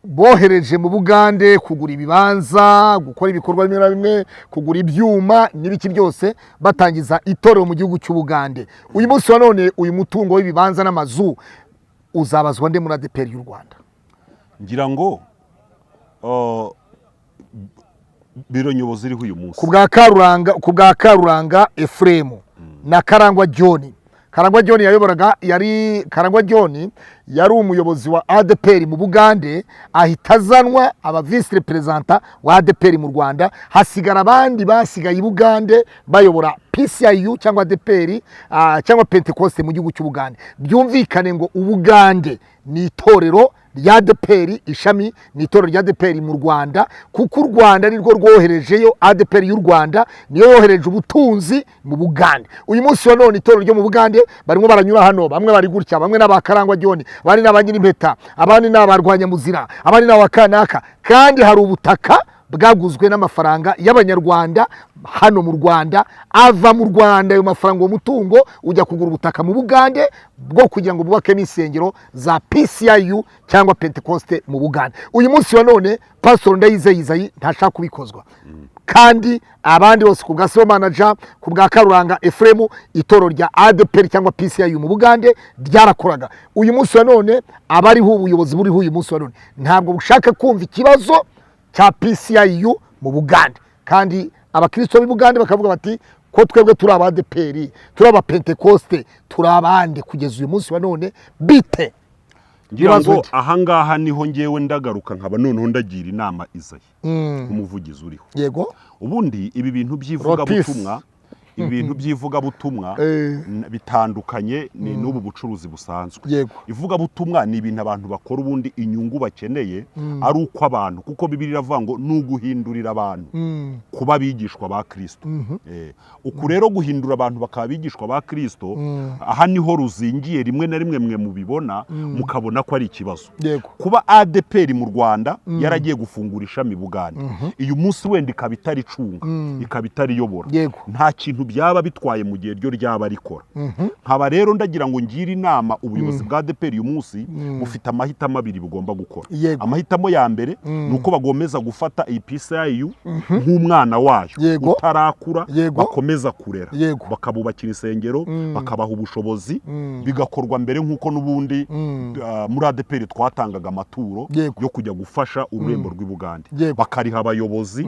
bohereje mu Bugande kugura ibibanza, gukora ibikorwa bimwe na bimwe, kugura ibyuma n'ibiki byose, batangiza itorero mu gihugu cy'u Bugande. Uyu munsi wa none uyu mutungo w'ibibanza n'amazu uzabazwa nde muri ADPR y'u Rwanda? Ngira ngo biro nyobozi iriho uyu munsi kubwa Karuranga Ephraim na Karangwa John. Karangwa John yayoboraga Karangwa John yari umuyobozi wa ADPR mu Bugande, ahita azanwa aba vice representa wa ADPR mu Rwanda, hasigara abandi basigaye i Bugande bayobora PCIU cyangwa ADPR cyangwa Pentecoste mu gihugu cy'u Bugande. Byumvikane ngo Ubugande ni itorero rya ADPR, ishami ni itorero rya ADPR mu Rwanda, kuko u Rwanda nirwo rwoherejeyo ADPR y'u Rwanda, niyo yohereje ubutunzi mu Bugande. Uyu munsi wa none itorero ryo mu Bugande barimo baranyura hano, bamwe bari gutya, bamwe n'abakarangwa John, abandi n'abanyiri impeta, abandi n'abarwanya muzira, abandi n'abakanaka, kandi hari ubutaka bwaguzwe n'amafaranga y'abanyarwanda hano mu Rwanda, ava mu Rwanda ayo mafaranga umutungo ujya kugura ubutaka mu Bugande bwo kugira ngo bubake insengero za PCIU cyangwa Pentecoste mu Bugande. Uyu munsi wa none Pastor Ndayizeye ntashaka kubikozwa, kandi abandi bose kubwa Sibomana Jean, kubwa Karuranga Ephraim, itoro rya ADPR cyangwa PCIU mu Bugande ryarakoraga. Uyu munsi wa none abariho ubuyobozi buriho uyu munsi wa none ntabwo bushaka kumva ikibazo cya PCIU mu Bugande, kandi abakristo b'i Bugande bakavuga bati ko twebwe turi aba ADPR, turi aba Pentecoste, turi abandi kugeza uyu munsi wa none bite. Ngira ngo ahangaha niho ngewe ndagaruka nkaba noneho ndagira inama Izaya umuvugizi uriho. Yego. Ubundi ibi bintu by'ivuga butumwa ibintu by'ivugabutumwa bitandukanye n'ubu bucuruzi busanzwe. Ivugabutumwa ni ibintu abantu bakora ubundi inyungu bakeneye ari uko abantu, kuko Bibiliya iravuga ngo nuguhindurira abantu kuba bigishwa ba Kristo. Uku rero guhindura abantu bakaba bigishwa ba Kristo, aha niho ruzingiye rimwe na rimwe mwe mubibona mukabona ko ari ikibazo. Kuba ADPR mu Rwanda yaragiye gufungura ishami Bugande, uyu munsi wenda ikaba itari cunga, ikaba itari yobora, nta kintu byaba bitwaye mu gihe ryo ryaba rikora. Nkaba rero ndagira ngo ngire inama ubuyobozi bwa ADPR uyu munsi bufite amahitamo abiri bugomba gukora. Amahitamo ya mbere nuko bagomeza gufata iyi PCIU nk'umwana wayo utarakura, bakomeza kurera, bakabubakira insengero, bakabaha ubushobozi, bigakorwa mbere nk'uko n'ubundi muri ADPR twatangaga amaturo yo kujya gufasha ururembo rw'Ibugande, bakariha abayobozi,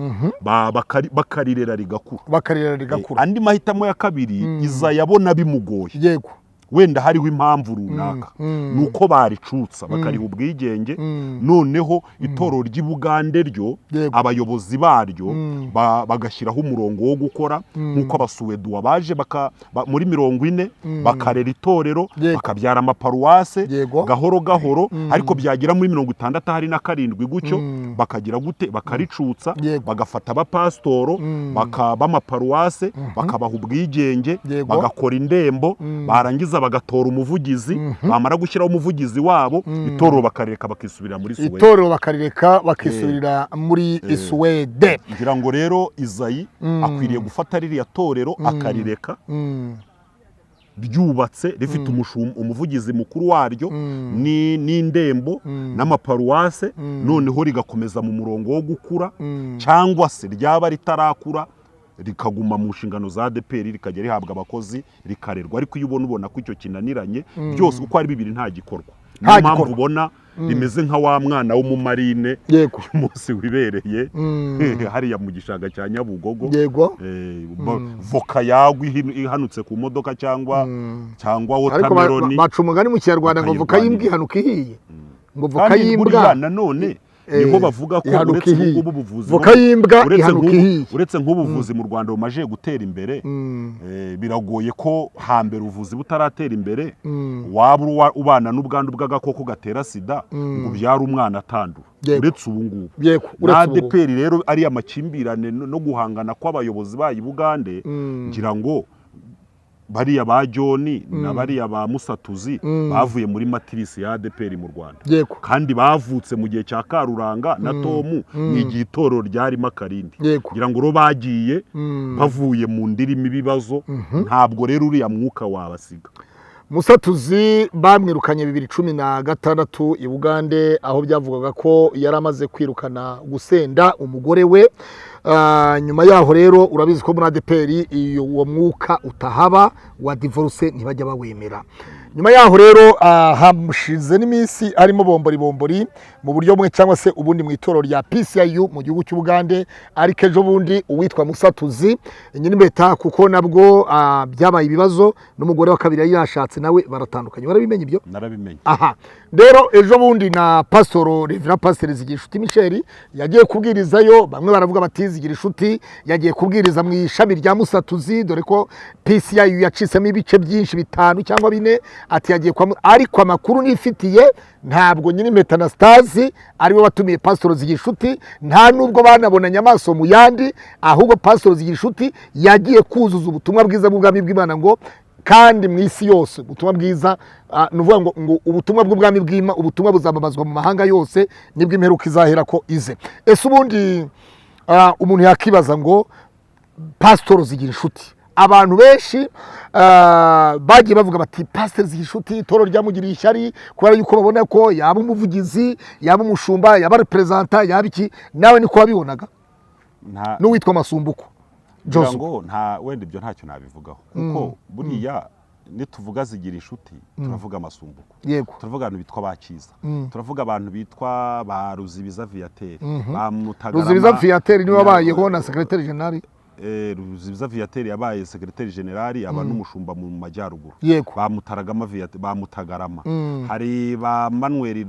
bakarirera rigakura. Andi mahitamo ya kabiri iza yabona bimugoye, wenda hariho impamvu runaka, nuko baricutsa bakariha ubwigenge, noneho itorero ry'Ibugande ryo abayobozi baryo bagashyiraho umurongo wo gukora nk'uko abasuweduwa baje muri 40 bakarera itorero, bakabyara amaparuwase gahoro gahoro, ariko byagira muri 60 hari na 7 gutyo bakagira gute, bakaricutsa, bagafata abapastoro, bakaba amaparuwase, bakabaha ubwigenge, bagakora indembo, barangiza bagatora umuvugizi, bamara gushyiraho umuvugizi wabo, itorero bakareka bakisubirira muri Suwede. Itorero bakareka bakisubirira muri Suwede. Ngira ngo rero Izayi akwiriye gufata ririya torero akarireka ryubatse rifite umuvugizi mukuru waryo n'indembo n'amaparuwase, noneho rigakomeza mu murongo wo gukura, cyangwa se ryaba ritarakura rikaguma mu nshingano za ADPR rikajya rihabwa abakozi rikarerwa. Ariko iyo ubona ko icyo kinaniranye, byose uko ari bibiri nta gikorwa. Niyo mpamvu ubona rimeze nka wa mwana w'umumarine umunsi wibereye hariya mu gishanga cya Nyabugogo, voka yagwa ihanutse ku modoka cyangwa watermelon. Baca umugani mu Kinyarwanda ngo voka y'imbwa ihanuka ihiye, ngo voka y'imbwa nanone niho bavuga ko uretse nk'ubuvuzi mu Rwanda bumaje gutera imbere, biragoye ko hambere ubuvuzi butaratera imbere waba ubana n'ubwandu bw'agakoko gatera sida ngo byari umwana atandura. Uretse ubu ngubu ADPR rero ari amakimbirane no guhangana kw'abayobozi bayi Bugande, ngira ngo bariya ba Joni na bariya ba Musatuzi bavuye muri matirisi ya ADPR mu Rwanda, kandi bavutse mu gihe cya Karuranga na Tomu, ni igihe itorero ryarimo akarindi. Ngira ngo ro bagiye bavuye mu ndirimo ibibazo, ntabwo rero uriya mwuka wabasiga. Musatuzi bamwirukanye 2016 i Bugande, aho byavugaga ko yari amaze kwirukana gusenda umugore we. Nyuma yaho rero urabizi ko muri ADPR uwo mwuka utahaba wa divorce ntibajya bawemera. Nyuma yaho rero hamushize n'iminsi arimo bombori mu buryo bumwe cyangwa se ubundi mu itorero rya PCIU mu gihugu cy'u Bugande, ariko ejo bundi uwitwa Musatuzi nyine mbeta kuko nabwo byabaye ibibazo n'umugore wa kabiri yashatse nawe baratandukanye. Warabimenye ibyo? Narabimenye. Aha, rero ejo bundi na Pastor Reverend Pastor Zigishuti Michel yagiye kubwirizayo, bamwe baravuga bati Zigishuti yagiye kubwiriza mu ishami rya Musatuzi, dore ko PCIU yacisemo ibice byinshi 5 cyangwa 4, ati yagiye kwa, ariko amakuru nifitiye ntabwo nyine Metanastasi ariwe watumiye Pastor Zigishuti, nta nubwo banabonanye amaso mu yandi, ahubwo Pastor Zigishuti yagiye kuzuza ubutumwa bwiza bw'ubwami bw'Imana, ngo kandi mu isi yose ubutumwa bwiza nuvuga ngo ubutumwa bw'ubwami bw'Imana, ubutumwa buzamamazwa mu mahanga yose, nibwo imperuka izahera ko ize. Ese ubundi umuntu yakibaza ngo Pastor Zigishuti, abantu benshi bagiye bavuga bati Pastor Zigishuti itorero ryamugiriye ishyari kubera yuko babona ko yaba umuvugizi, yaba umushumba, yaba representa, yaba iki. Nawe niko wabibonaga n'uwitwa Masumbuko ngo wenda ibyo ntacyo nabivugaho, kuko buriya nituvuga Zigishuti turavuga Masumbuko, turavuga abantu bitwa Bakiza, turavuga abantu bitwa ba Ruzibiza Viateur, ba Mutagarama. Ruzibiza Viateur niwe wabayeho na secrétaire général. Ruzibiza Viateur yabaye secrétaire général, aba n'umushumba mu majyaruguru. Ba Mutaragama Viateur, ba Mutagarama, hari ba Manuel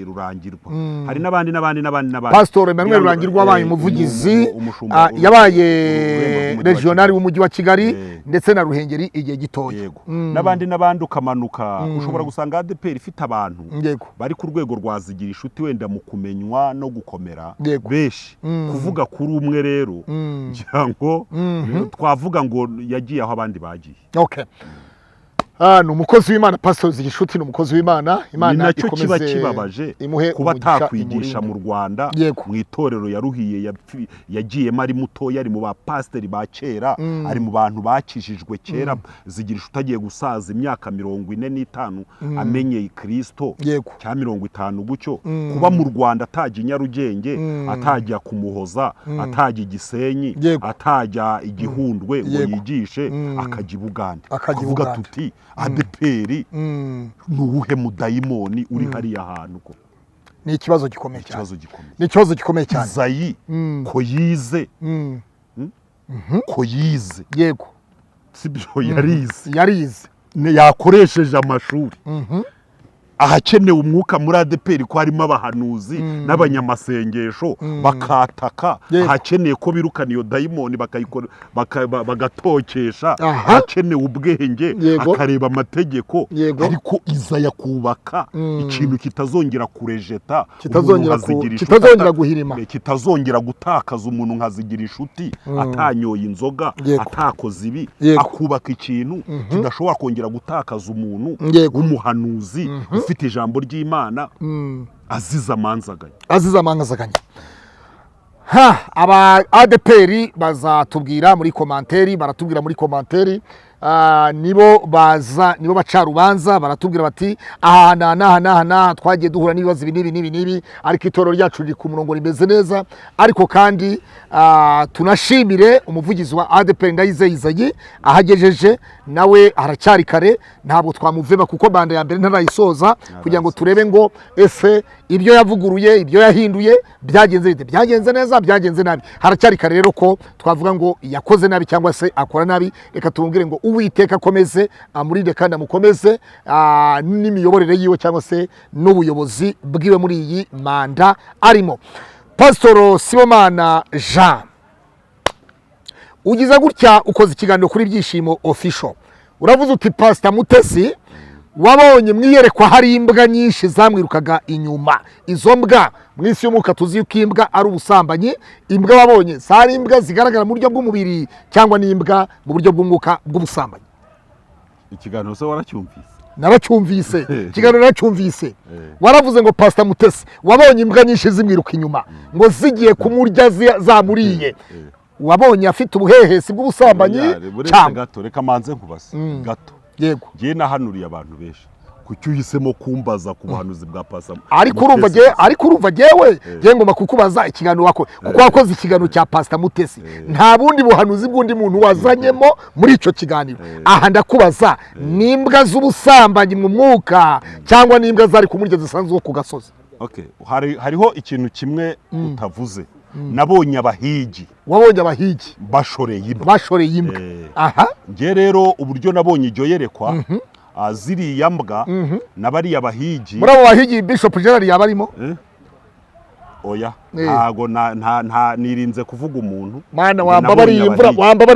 Rurangirwa, hari n'abandi. Pastor Manuel Rurangirwa wabaye umuvugizi, yabaye regional w'umujyi wa Kigali ndetse na Ruhengeri igihe gitoya. N'abandi ukamanuka ushobora gusanga ADPR ifite abantu bari ku rwego rwazigira inshuti wenda mu kumenywa no gukomera beshi kuvuga kuri umwe rero ngira ngo twavuga ngo yagiye aho abandi bagiye. Okay. Ni umukozi w'Imana Pastor Zigishuti, ni umukozi w'Imana. Imana ikomeze kibabaje kuba takwigisha mu Rwanda mu itorero yaruhiye yagiyemo ari muto, yari mu ba pastor ba kera, ari mu bantu bakijijwe kera. Zigishuti agiye gusaza imyaka 45 amenye Kristo cya 50 gucyo, kuba mu Rwanda atajya Nyarugenge, atajya kumuhoza, atajya Gisenyi, atajya Igihundwe ngo yigishe, akajya Bugande. Akavuga tuti ADPR nuwuhe mudayimoni uri hariya hantu ko ni ikibazo gikomeye cyane. Ni ikibazo gikomeye cyane. Izayi ko yize ko yize yego sibyo yarize yakoresheje amashuri ahakenewe umwuka muri ADPR ko harimo abahanuzi n'abanyamasengesho bakataka, ahakeneye ko birukana iyo dayimoni bagatokesha, ahakenewe ubwenge akareba amategeko, ariko Izaya kubaka ikintu kitazongera kurejeta, kitazongera guhirima, kitazongera gutakaza umuntu nkazigira inshuti, atanyoye inzoga, atakoze ibi, akubaka ikintu kidashobora kongera gutakaza umuntu w'umuhanuzi ufite ijambo ry'Imana aziza amanzaganya. Aba ADPR bazatubwira muri komanteri, baratubwira muri komanteri, nibo baca rubanza, baratubwira bati aha twagiye duhura n'ibibazo ibi, ariko itorero ryacu riri ku murongo rimeze neza. Ariko kandi tunashimire umuvugizi wa ADPR Ndayizeye Izayi ahagejeje, nawe haracyari kare, ntabwo twamuveba kuko banda ya mbere ntarayisoza, kugira ngo turebe ngo ese ibyo yavuguruye, ibyo yahinduye byagenze neza, byagenze nabi. Haracyari kare rero ko twavuga ngo yakoze nabi cyangwa se akora nabi. Reka tumubwire ngo Uwiteka akomeze amurinde kandi amukomeze n'imiyoborere yiwe cyangwa se n'ubuyobozi bwiwe muri iyi manda arimo. Pastor Sibomana Jean, ugize gutya ukoze ikiganiro kuri Byishimo official, uravuze uti Pastor Mutesi wabonye mwiyerekwa hari imbwa nyinshi zamwirukaga inyuma. Izo mbwa mwisi y'umuka tuzi yuko imbwa ari ubusambanyi. Imbwa wabonye zari imbwa zigaragara mu buryo bw'umubiri cyangwa n'imbwa mu buryo bw'umwuka bw'ubusambanyi? Ikiganiro se waracyumvise? Naracyumvise. Ikiganiro naracyumvise. Waravuze ngo Pastor Mutesi wabonye imbwa nyinshi zimwiruka inyuma ngo zigiye kumurya zamuriye. Wabonye afite ubuhehesi bw'ubusambanyi cyangwa? Reka manze nkubase gato. Yego. Ngiye nahanuriye abantu benshi kucyo uhisemo kumbaza ku buhanuzi bwa Pastor. Ariko urumva jewe ngomba kukubaza ikiganiro wako kuko wakoze ikiganiro cya Pastor Mutesi. Nta bundi buhanuzi bw'undi muntu wazanyemo muri ico kiganiro. Aha ndakubaza, nimbwa z'ubusambanyi mu mwuka cyangwa nimbwa zari kumurya zisanzwe ku gasozi? Okay, hariho ikintu kimwe utavuze. Nabonye abahigi. Wabonye abahigi bashoreye imbwa. Aha. Nge rero uburyo nabonye iryo yerekwa ziriya mbwa nabari abahigi. Muri abo bahigi Bishop Gerard yabarimo? Oya, ntago nta nirinze kuvuga umuntu. Mana wambabariye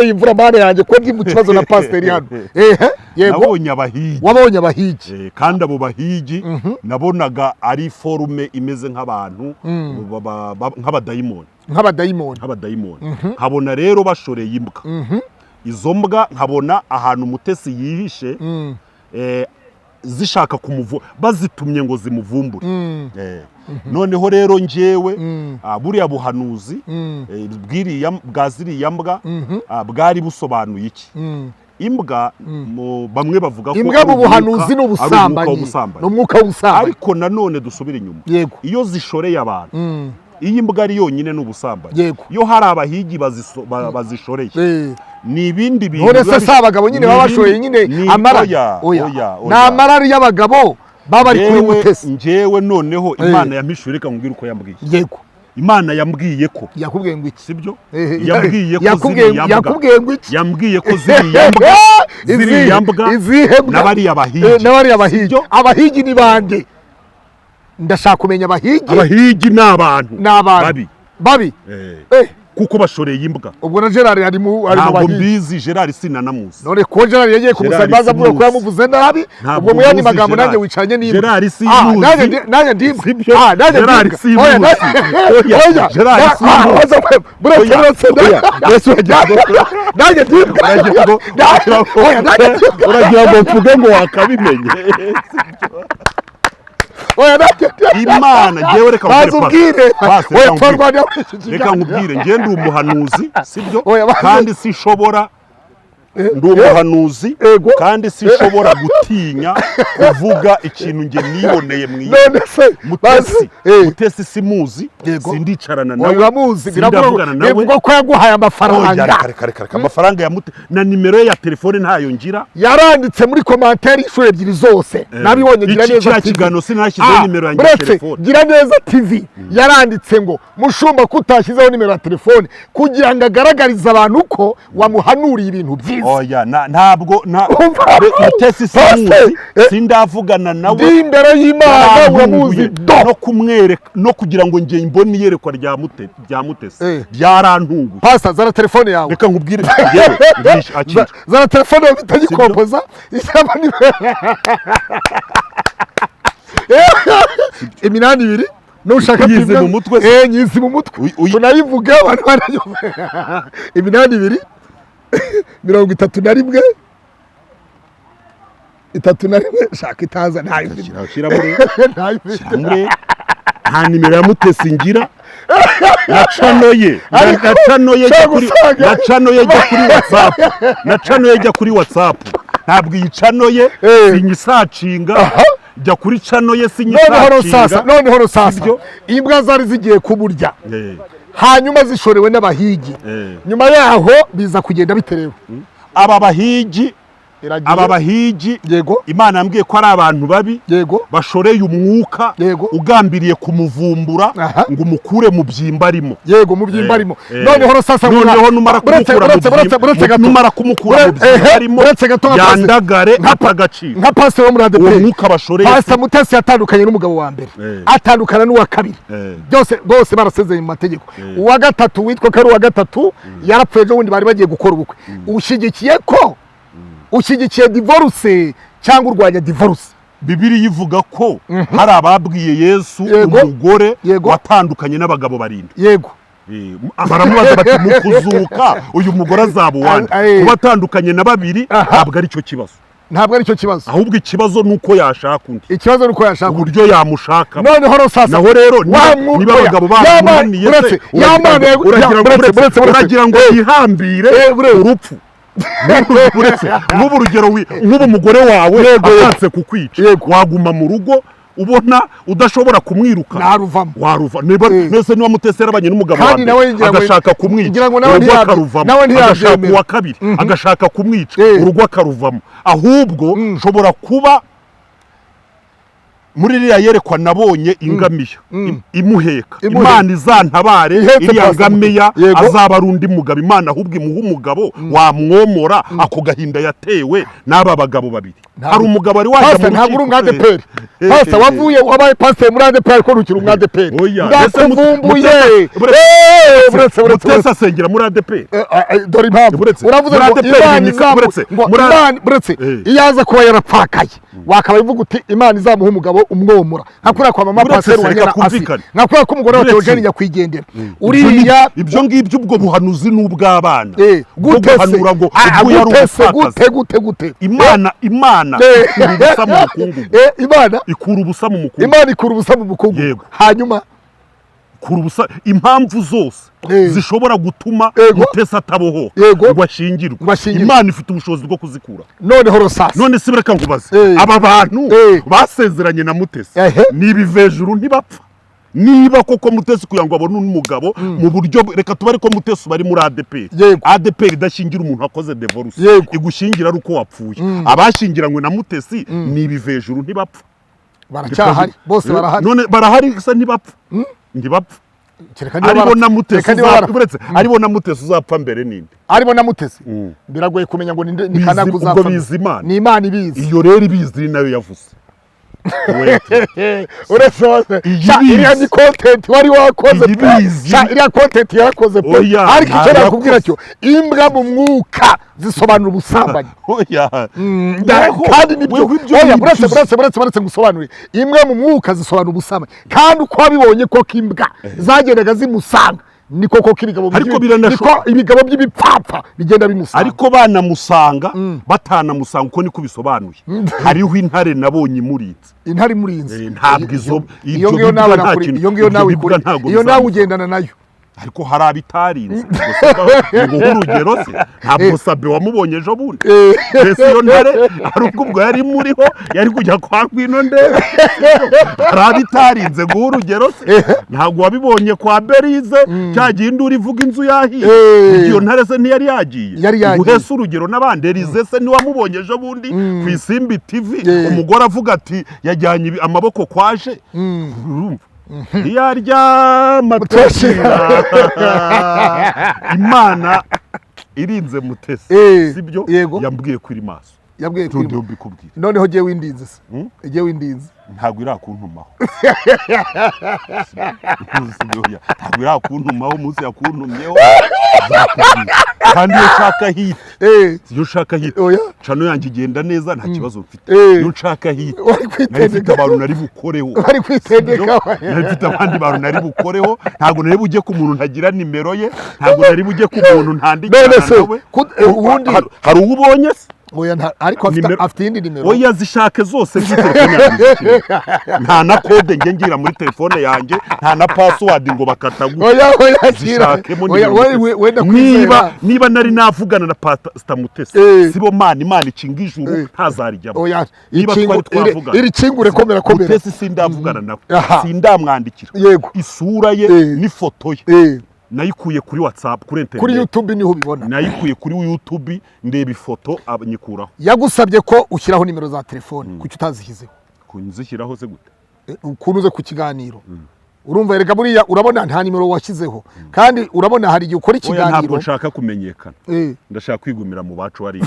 imvura mana yanjye ko ndi mu kibazo na pastor hano. Yego. Wabonye abahigi. Kandi abo bahigi nabonaga ari forume imeze nk'abantu nk'abadayimoni. Nkabona rero bashoreye imbwa. Izo mbwa nkabona ahantu Mutesi yihishe zishaka bazitumye ngo zimuvumbure. Noneho rero njyewe buriya buhanuzi bwa ziriya mbwa bwari busobanuye iki? Imbwa bamwe bavuga ko imbwa mu buhanuzi n'ubusambanyi n'umwuka w'ubusambanyi. Ariko nanone dusubira inyuma, iyo zishoreye abantu, iyi mbwa ari yonyine n'ubusambanyi. Iyo hari abahigi bazishoreye ni ibindi bintu. None se abagabo nyine baba bashoye nyine amara na amara y'abagabo baba ari kuri Mutesi. Njyewe noneho Imana yampishuye, reka nkubwire uko yambwiye. Yego. Imana yambwiye ko yakubwiye ngo iki? Sibyo? Yakubwiye ngo iki? Yambwiye ko ziriya mbwa n'abari abahigi. Abahigi ni bande? Ndashaka kumenya abahigi. Abahigi ni abantu babi. kuko bashoreye imbwa. Ubwo na Gerard ari mu ntabwo mbizi Gerard sinanamuzi. None ko Gerard yagiye kumusaba imbabazi avuga ko yamuvuze nabi, ubwo mu yandi magambo nanjye wicanye niba Gerard simuzi. Nanjye ndimba. Gerard simuzi. Gerard simuzi. Buretse Yesu yagiye. Nanjye ndimba. Uragira ngo mvuge ngo wakabimenye. Imana jewe reka nkubwire reka nkubwire ngiye ndi umuhanuzi sibyo kandi sishobora ndi umuhanuzi kandi sishobora gutinya kuvuga ikintu nge niboneye Mutesi simuzi sindicarana nawe sindavugana nawe bivuga ko yaguhaye amafaranga amafaranga ya na nimero ye ya telefone ntayo ngira yaranditse muri commentaire ishuri ebyiri zose nabibonye gira neza kigano sinashyizeho nimero yanjye ya telefone gira neza TV yaranditse ngo mushumba kutashyizeho nimero ya telefone kugira ngo agaragarize abantu ko wamuhanuriye ibintu byiza. Oya ntabwo Mutesi simuzi sindavugana nawe ndi imbere y'Imana uramuzi no kumwereka no kugira ngo nge imboni yerekwa rya Mutesi byarantunguye. Pastor zara telefone yawe reka nkubwire zara telefone yawe bitagikompoza isaba ni iminani ibiri nushaka nyizi mu mutwe nyizi mu mutwe tunayivuga abantu barayumva iminani ibiri 31 shaka itaza ntayo shira muri nta nimero ya Mutesi ngira nacanoye jya kuri WhatsApp ntabwo iyi canoye sinyisacinga jya kuri canoye sinyisacinga noneho sasa imbwa zari zigiye kuburya hanyuma zishorewe n'abahigi nyuma yaho biza kugenda biterewe aba bahigi yego Imana yambwiye ko ari abantu babi yego bashoreye umwuka ugambiriye kumuvumbura ngo umukure mu byimba arimo yego mu byimba arimo noneho sasa numara kumukura mu byimba arimo yandagare atagaciro nka pastor wo muri ADP umwuka bashoreye pastor Mutesi yatandukanye n'umugabo wa mbere atandukana n'uwa kabiri bose barasezeye mu mategeko uwa gatatu witwa kari uwa gatatu yarapfuye ejo wundi bari bagiye gukora ubukwe ushyigikiye divorce cyangwa urwanya divorce. Bibiliya ivuga ko hari ababwiye Yesu umugore watandukanye n'abagabo barindwi yego baramubaza bati mu kuzuka uyu mugore azaba uwande kuba atandukanye na babiri ntabwo ari cyo kibazo ahubwo ikibazo nuko yashaka undi uburyo yamushaka noneho sasa naho rero niba abagabo bamunaniye uragira ngo yihambire urupfu nk'ubu urugero nk'ubu umugore wawe ashatse kukwica waguma mu rugo ubona udashobora kumwiruka waruva nese niba Mutesi yarabanye n'umugabo wawe agashaka kumwica urugo akaruvamo agashaka uwa kabiri agashaka kumwica urugo akaruvamo ahubwo nshobora kuba muri iriya yerekwa nabonye ingamiya imuheka Imana izantabare iriya ngamiya azaba ari undi mugabo Imana ahubwo imuha umugabo wamwomora ako gahinda yatewe n'aba bagabo babiri. Hari umugabo ari waje mu ntabwo uri umwadeperi pastor wavuye wabaye pastor muri ADP ko rukira umwadeperi ndakuvumbuye Mutesi asengera muri ADP dore impamvu uravuze ngo Imana iyaza kuba yarapfakaye wakaba ivuga uti Imana izamuha umugabo umwomora nkakura kwa mama pastor wanyana Assia nkakura ko umugore wa Theogene nyakwigendera uriya ibyo ngibyo ubwo buhanuzi n'ubw'abana guhanura ngo gute Imana ikura ubusa mu mukungu hanyuma impamvu zose zishobora gutuma Mutesi atabohoka ngo ashingirwe Imana ifite ubushobozi bwo kuzikura. None se reka nkubaze aba bantu basezeranye na Mutesi ni ibivejuru ntibapfa niba koko Mutesi kugira ngo abone umugabo mu buryo reka tubare ko Mutesi bari muri ADP idashingira umuntu akoze divorce igushingira ari uko wapfuye abashingiranywe na Mutesi ni ibivejuru ntibapfa baracyahari bose barahari none barahari gusa ntibapfa aribo na Mutesi uzapfa mbere ninde aribo na Mutesi biragoye kumenya ngo ni kana kuzapfa ni Imana ibizi iyo rero ibizi nayo yavuze uretse wose iriya ni content wari wakoze iriya content yarakoze pe ariko icyo nakubwira cyo imbwa mu mwuka zisobanura ubusambanyi kandi nibyo buretse gusobanura imbwa mu mwuka zisobanura ubusambanyi kandi uko wabibonye ko imbwa zagendaga zimusanga niko koko ibigabo by'ibipfapfa bigenda bimusanga ariko banamusanga batanamusanga uko niko bisobanuye hariho intare nabonye imurinze intare imurinze ntabwo iyo nawe ugendana nayo ariko hari abitarinze ngo urugero se ntabwo sabe wamubonye ejo bundi mbese iyo ntare hari ubwo yari muriho yari kujya kwa ngwino ndebe hari abitarinze ngo urugero se ntabwo wabibonye kwa Berize cya gihindura ivuga inzu yahiye iyo ntare se ntiyari yagiye guhesa urugero n'abandi Berize se niwamubonye ejo bundi ku Isimbi TV umugore avuga ati yajyanye amaboko kwaje urumva iyarya Mutesi Imana irinze Mutesi sibyo yambwiye kuri maso yabwiye kuri noneho giye windinze se giye windinze ntabwo irakuntumaho ntabwo irakuntumaho umunsi yakuntumyeho kandi iyo ushaka hit iyo ushaka hit channel yanjye igenda neza nta kibazo mfite iyo ushaka hit nafite abantu nari bukoreho bari kwitendeka nafite abandi bantu nari bukoreho ntabwo nari bujye ku muntu ntagira nimero ye ntabwo nari bujye ku muntu ntandikira nawe ubundi hari ubonye se ariko afite indi nimero oya zishake zose muri telefone yanjye nta na code nge ngira muri telefone yanjye nta na password ngo bakatagura niba nari navugana na Pastor Mutesi sibo Imana ikinga ijuru ntazarijyamo niba twari twavugana iri kingure komera Mutesi sindavugana nawe sindamwandikira isura ye n'ifoto ye nayikuye kuri WhatsApp kuri internet kuri YouTube niho ubibona nayikuye kuri YouTube ndeba ifoto abanyikuraho yagusabye ko ushyiraho nimero za telefone kuki utazihizeho kunzishyiraho se gute ukunuze ku kiganiro urumva erega buriya urabona nta nimero washyizeho kandi urabona hari igihe ukora ikiganiro ntabwo nshaka kumenyekana ndashaka kwigumira mu bacu hari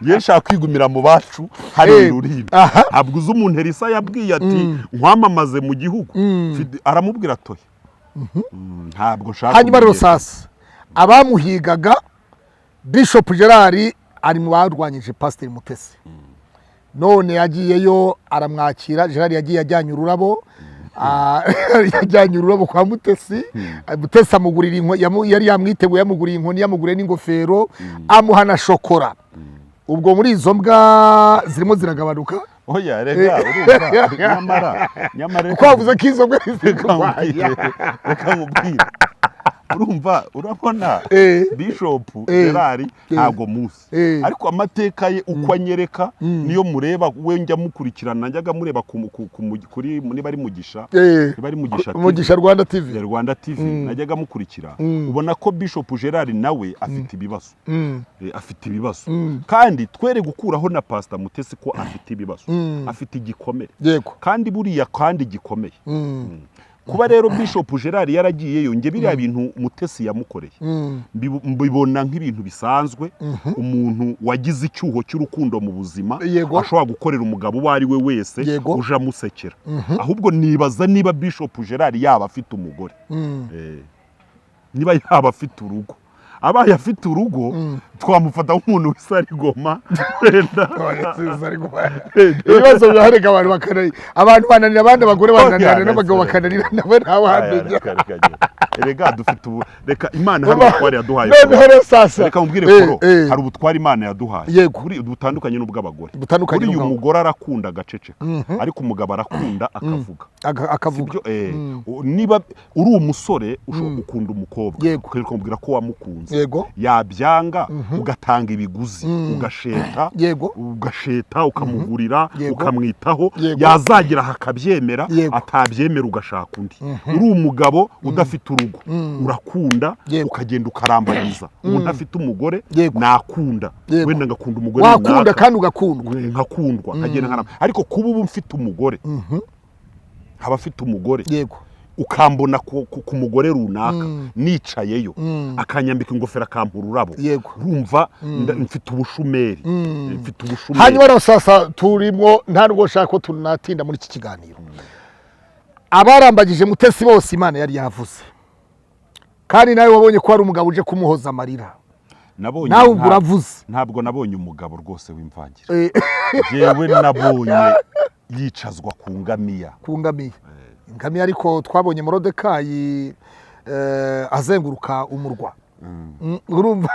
nshaka kwigumira mu bacu hari ururimi ntabwo uzi umuntu Elisa yabwiye ati nkwamamaze mu gihugu aramubwira atoye ntabwo nshaka hanyuma rero sasa abamuhigaga Bishop Gerard ari mu barwanyije Pastor Mutesi none yagiyeyo aramwakira Gerard yagiye ajyanye ururabo yajyanye ururabo kwa Mutesi Mutesi amugurira inkoni yari yamwiteguye yamuguriye inkoni yamuguriye n'ingofero amuha na shokora ubwo muri izo mbwa zirimo ziragabanuka oya rega urumva nyamara uko wavuze ko izo mbwa reka mubwire urumva urabona Bishop Gerard ntabwo musi ariko amateka ye uko anyereka niyo mureba we njya mukurikirana njyaga mureba kuri niba ari Mugisha Rwanda TV najyaga mukurikira ubona ko Bishop Gerard nawe afite ibibazo kandi twere gukuraho na Pastor Mutesi ko afite ibibazo afite igikomere kandi buriya kandi gikomeye kuba rero Bishop Gerard yaragiyeyo nge biriya bintu Mutesi yamukoreye mbibona nk'ibintu bisanzwe umuntu wagize icyuho cy'urukundo mu buzima ashobora gukorera umugabo uwo ari we wese uje amusekera ahubwo nibaza niba Bishop Gerard yaba afite umugore niba yaba afite urugo abaye afite urugo twamufata nk'umuntu w'isarigoma ibibazo biharega abantu bananira abandi abagore bananira n'abagabo bakananira nawe ntawe hamenya erega dufite ubu reka Imana hari ubutwari yaduhaye reka mubwire koro hari ubutwari Imana yaduhaye kuri dutandukanye n'ubw'abagore kuri uyu mugore arakunda agaceceka ariko umugabo arakunda akavuga niba uri umusore ukunda umukobwa ukamubwira ko wamukunze yabyanga ugatanga ibiguzi ugasheta ukamugurira ukamwitaho yazagira hakabyemera atabyemera ugashaka undi uri umugabo udafite urugo urakunda ukagenda ukarambariza umuntu afite umugore nakunda wenda ngakunda umugore wakunda kandi ugakundwa nkakundwa nkagenda nkaramba ariko kuba ubu mfite umugore haba afite umugore ukambona ku mugore runaka nicayeyo akanyambika ingofero akampura ururabo urumva mfite ubushumeri hanyuma rero sasa turimo ntabwo nshaka ko tunatinda muri iki kiganiro abarambagije Mutesi bose Imana yari yavuze kandi nawe wabonye ko hari umugabo uje kumuhoza amarira nawe ubwo uravuze ntabwo nabonye umugabo rwose w'imvangira yewe nabonye yicazwa ku ngamiya ingamiya ariko twabonye Morodekayi azenguruka umurwa urumva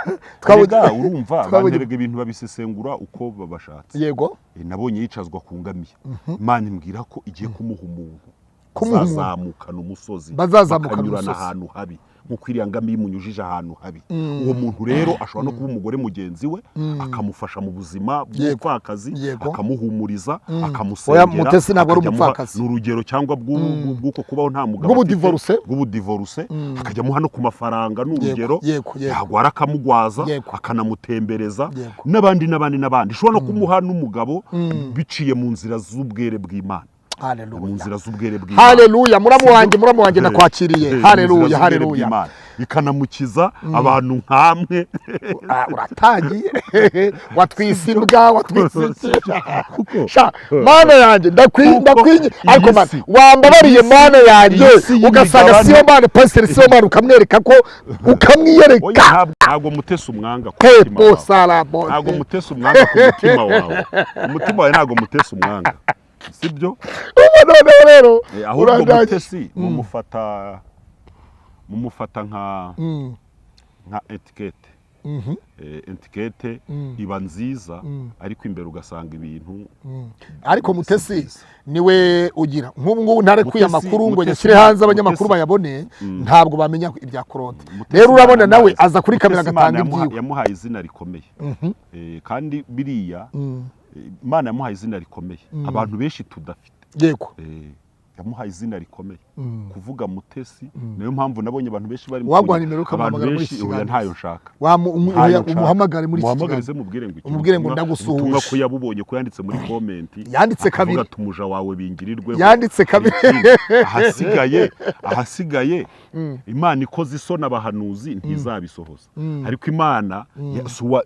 banterega ibintu babisesengura uko babashatse yego nabonye yicazwa ku ngamiya Imana imbwira ko igiye kumuha umuntu bazazamukana umusozi bakanyurana ahantu habi nkuko iriya ngamiya imunyujije ahantu habi uwo muntu rero ashobora no kuba umugore mugenzi we akamufasha mu buzima bw'umupfakazi akamuhumuriza akamusengera Mutesi ntabwo ari umupfakazi ni urugero cyangwa bw'uko kubaho nta mugabo bw'ubudivorce akajya amuha no ku mafaranga n'urugero yagwara akamugwaza akanamutembereza n'abandi ishobora no kumuha n'umugabo biciye mu nzira z'ubwere bw'Imana haleluya muramu wanjye ndakwakiriye haleluya ikanamukiza abantu nkamwe uratangiye watwise imbwa mana yanjye ndakwinye ariko mana wambabariye mana yanjye ugasanga siyo mana pasiteri siyo mana ukamwereka ko ukamwiyereka ntabwo Mutesi umwanga ku mutima wawe umutima wawe ntabwo Mutesi umwanga sibyo rero ahubwo Mutesi mumufata nka etikete etikete iba nziza ariko imbere ugasanga ibintu ariko Mutesi niwe ugira nk'ubu ngubu ntarekuye amakuru ngo yashyire hanze abanyamakuru bayabone ntabwo bamenya ibya Claude rero urabona nawe aza kuri kamera agatanga ibyiwe yamuhaye izina rikomeye kandi biriya Imana yamuhaye izina rikomeye abantu benshi tudafite yego yamuhaye izina rikomeye kuvuga Mutesi niyo mpamvu nabonye abantu benshi bari wagwa nimero ukamamagara muri iki kiganiro ntayo nshaka umuhamagare muri iki kiganiro umubwire ngo ndagusuhuje ubutumwa ko yabubonye ko yanditse muri comment yanditse kabiri avuga tumuja wawe bingirirwe yanditse kabiri ahasigaye Imana ikoze isona abahanuzi ntizabisohoza ariko Imana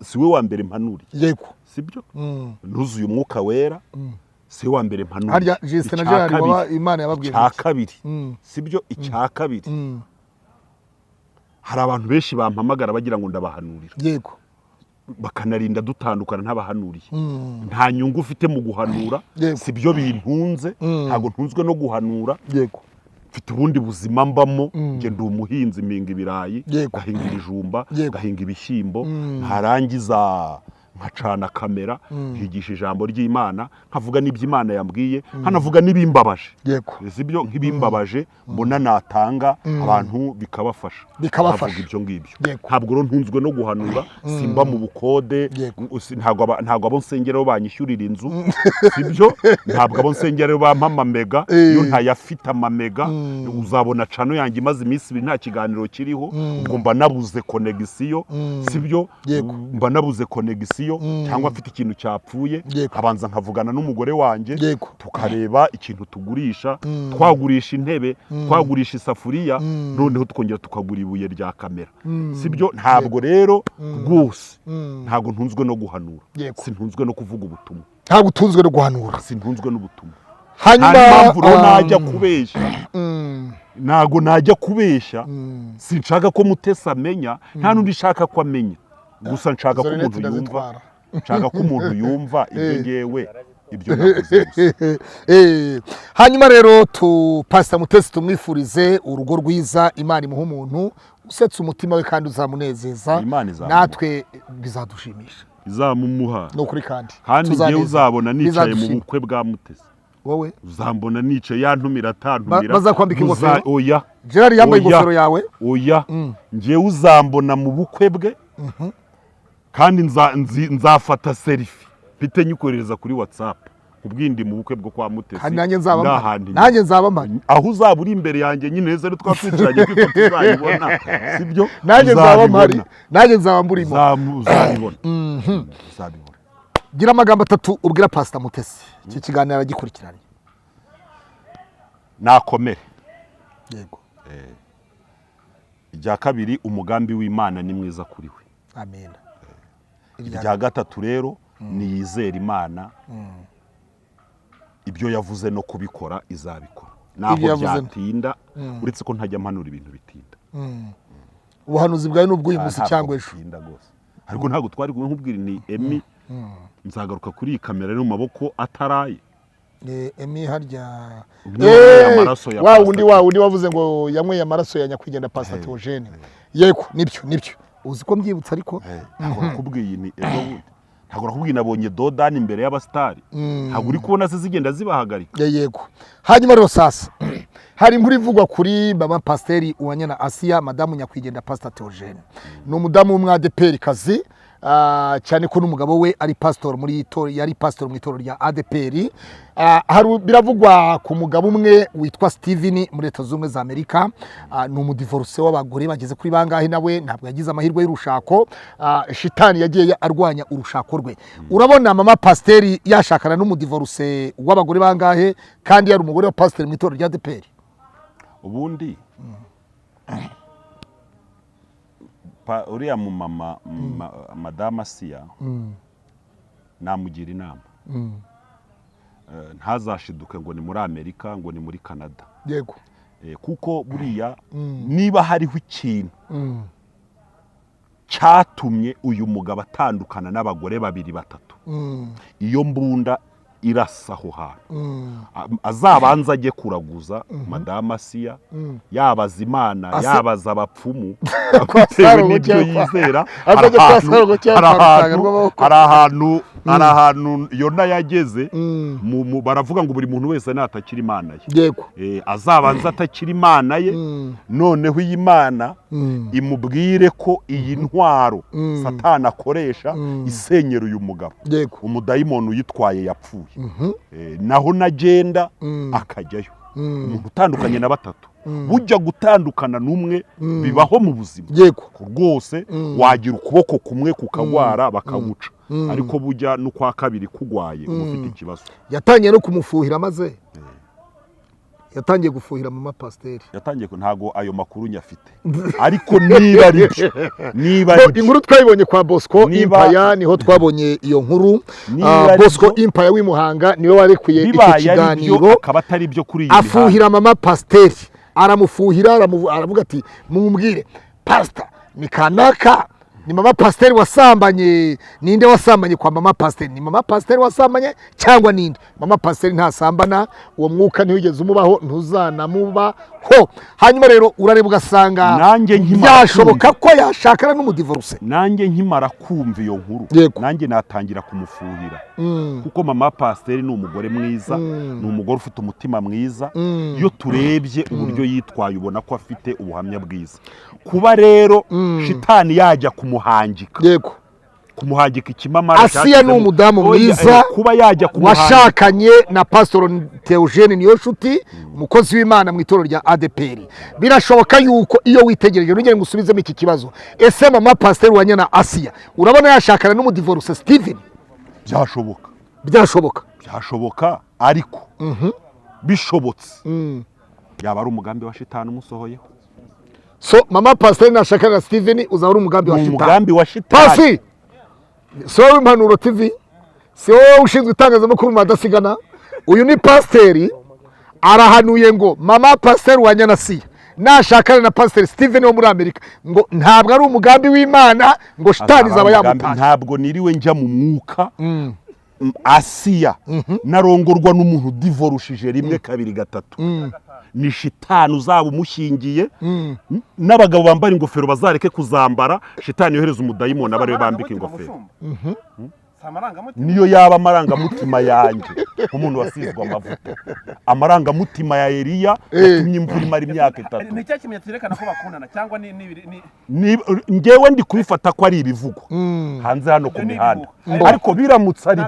siwe wa mbere mpanuri yego sibyo nuzuye umwuka wera si wa mbere mpanuri harya Jeste na Gerard baba Imana yababwiye cya kabiri sibyo icya kabiri hari abantu benshi bampamagara bagira ngo ndabahanurira yego bakanarinda dutandukana ntabahanuriye nta nyungu ufite mu guhanura sibyo bintunze ntago ntunzwe no guhanura yego mfite ubundi buzima mbamo nge ndi umuhinzi mpinga ibirayi gahinga ibijumba gahinga ibishyimbo ntarangiza nkacana kamera higisha ijambo ry'Imana nkavuga n'iby'Imana yambwiye nkanavuga n'ibimbabaje sibyo nk'ibimbabaje mbona natanga abantu bikabafasha bavuga ibyo ngibyo ntabwo ntunzwe no guhanura simba mu bukode ntabwo abo nsengero banyishyurira inzu sibyo ntabwo abo nsengero bampa amamega iyo ntayafite amamega uzabona cano yanjye imaze iminsi ibiri nta kiganiro kiriho ubwo mba nabuze konegisiyo sibyo mba nabuze konegisiyo cyangwa afite ikintu cyapfuye abanza nkavugana n'umugore wanjye tukareba ikintu tugurisha twagurisha intebe twagurisha isafuriya noneho tukongera tukagura ibuye rya kamera sibyo ntabwo rero rwose ntabwo ntunzwe no guhanura sintunzwe no kuvuga ubutumwa ntabwo utunzwe no guhanura sintunzwe n'ubutumwa hanyuma najya kubeshya ntabwo najya kubeshya sinshaka ko Mutesi amenya nta n'undi shaka ko amenya gusa nshaka ko umuntu yumva ibyo ngewe ibyo navuze hanyuma rero Pastor Mutesi tumwifurize urugo rwiza Imana imuha umuntu usetse umutima we kandi uzamunezeza natwe bizadushimisha izamumuha no kuri kandi ngewe uzabona nicaye mu bukwe bwa Mutesi wowe uzambona nicaye yantumira atantumira bazakwambika ingofero oya Gerard yambaye ingofero yawe oya ngewe uzambona mu bukwe bwe kandi nzafata selfie mfite nyikohereza kuri WhatsApp ubwindi mu bukwe bwo kwa Mutesi nanjye nzaba mpari aho uzaba uri imbere yanjye nyine rero twatwicaranye kw'ifoto uzayibona sibyo nanjye nzaba mpari nanjye nzaba mburimo uzabibona gira amagambo 3 ubwira Pastor Mutesi iki kiganiro aragikurikiranye nakomere yego. Irya kabiri umugambi w'Imana ni mwiza kuri we. Amen. Irya gatatu rero ni yizera Imana, ibyo yavuze no kubikora izabikora naho byatinda, uretse ko ntajya mpanura ibintu bitinda. Ubuhanuzi bwawe n'ubw'uyu munsi cyangwa ejo, ariko ntabwo twari nkubwira ni Emi, nzagaruka kuri iyi kamera iri mu maboko ataraye. Emi harya wa wundi wavuze ngo yanyweye amaraso ya nyakwigendera Pastor Theogene. Yego, nibyo uzi ko mbyibutsa, ariko ntabwo nakubwiye ni ejo bundi, ntabwo nakubwiye nabonye dodani imbere y'abastari, ntabwo uri kubona se zigenda zibahagarika. Yego. Hanyuma rero sasa hari inkuru ivugwa kuri mama Pasiteri Uwanyana Assia, madamu nyakwigendera Pastor Theogene. Ni umudamu w'umwadeperi kazi, cyane ko n'umugabo we ari pastor yari pastor mu itorero rya ADPR. Biravugwa ku mugabo umwe witwa Steven muri Leta Zunze za Amerika, ni umudivorce w'abagore bageze kuri bangahe, nawe ntabwo yagize amahirwe y'urushako, shitani yagiye arwanya urushako rwe. Urabona mama Pasiteri yashakana n'umudivorce w'abagore bangahe kandi yari umugore wa pastor mu itorero rya ADPR? Ubundi uriya mu mama madame Assia namugira inama, ntazashiduke ngo ni muri Amerika, ngo ni muri Canada. Yego. Kuko buriya niba hariho ikintu cyatumye uyu mugabo atandukana n'abagore babiri batatu, iyo mbunda irasa aho hantu, azabanza ajye kuraguza madame Assia, yabaza Imana, yabaza abapfumu, bitewe n'ibyo yizera. Hari ahantu Yona yageze, baravuga ngo buri muntu wese natakira Imana ye, azabanza atakira Imana ye, noneho iyi Imana imubwire ko iyi ntwaro Satani akoresha isenyera uyu mugabo, umudayimoni uyitwaye yapfuye. Naho nagenda akajyayo. Umuntu utandukanye na batatu, bujya gutandukana n'umwe bibaho mu buzima rwose, wagira ukuboko kumwe kukagwara bakaguca, ariko bujya no kwa kabiri kugwaye ufite ikibazo. Yatangiye no kumufuhira, maze yatangiye gufuhira mama Pasiteri. Yatangiye, ntago ayo makuru nyafite, ariko niba ari inkuru twayibonye kwa Bosco Impaya, niho twabonye iyo nkuru. Bosco Impaya w'imuhanga niwe warekuye iki kiganiro, akaba atari byo kuri iyi afuhira mama Pasiteri, aramufuhira, aravuga ati mumbwire Pastor ni kanaka, ni mama Pasiteri wasambanye. Ninde wasambanye kwa mama Pasiteri? Ni mama Pasiteri wasambanye cyangwa ninde? Mama Pasiteri ntasambana, uwo mwuka ntiwigeze umubaho, ntuzanamubaho. Hanyuma rero urareba ugasanga byashoboka ko yashakana n'umudivorce. Nanjye nkimara kumva iyo nkuru, nanjye natangira kumufuhira, kuko mama Pasiteri ni umugore mwiza, ni umugore ufite umutima mwiza. Iyo turebye uburyo yitwaye ubona ko afite ubuhamya bwiza. Kuba rero shitani yajya kumuhangika, kumuhangika ikimamara. Assia ni umudamu mwiza, kuba yajya washakanye na Pastor Theogene niyo nshuti, umukozi w'Imana mu itorero rya ADPR. Birashoboka yuko iyo witegereje urugero ngusubizemo iki kibazo, ese mama Pasiteri Uwanyana Assia urabona yashakana n'umudivorce Steven? Byashoboka, ariko bishobotse yaba ari umugambi wa shitani umusohoyeho. So mama Pasiteri nashakana na Steven uzaba ari umugambi wa shitani. Pasi so w'Impanuro TV, si wowe ushinzwe itangazamakuru mu badasigana. Uyu ni Pasiteri arahanuye ngo mama Pasiteri Uwanyana Assia nashakana na Pasiteri Steven wo muri Amerika, ngo ntabwo ari umugambi w'Imana, ngo shitani zaba yamutashye. Ntabwo niriwe njya mu mwuka. Assia narongorwa n'umuntu divorushije rimwe kabiri gatatu, ni shitani uzaba umushingiye. N'abagabo bambara ingofero bazareke kuzambara, shitani yohereza umudayimoni abari bambika ingofero. Niyo yaba amarangamutima yanjye nk'umuntu wasizwe amavuta, amarangamutima ya Eliya yatumye imvura imara imyaka 3. Ni cyo kimenyetso cyerekana ko bakundana cyangwa ngewe ndi kubifata ko ari ibivugwa hanze hano ku mihanda, ariko biramutse ari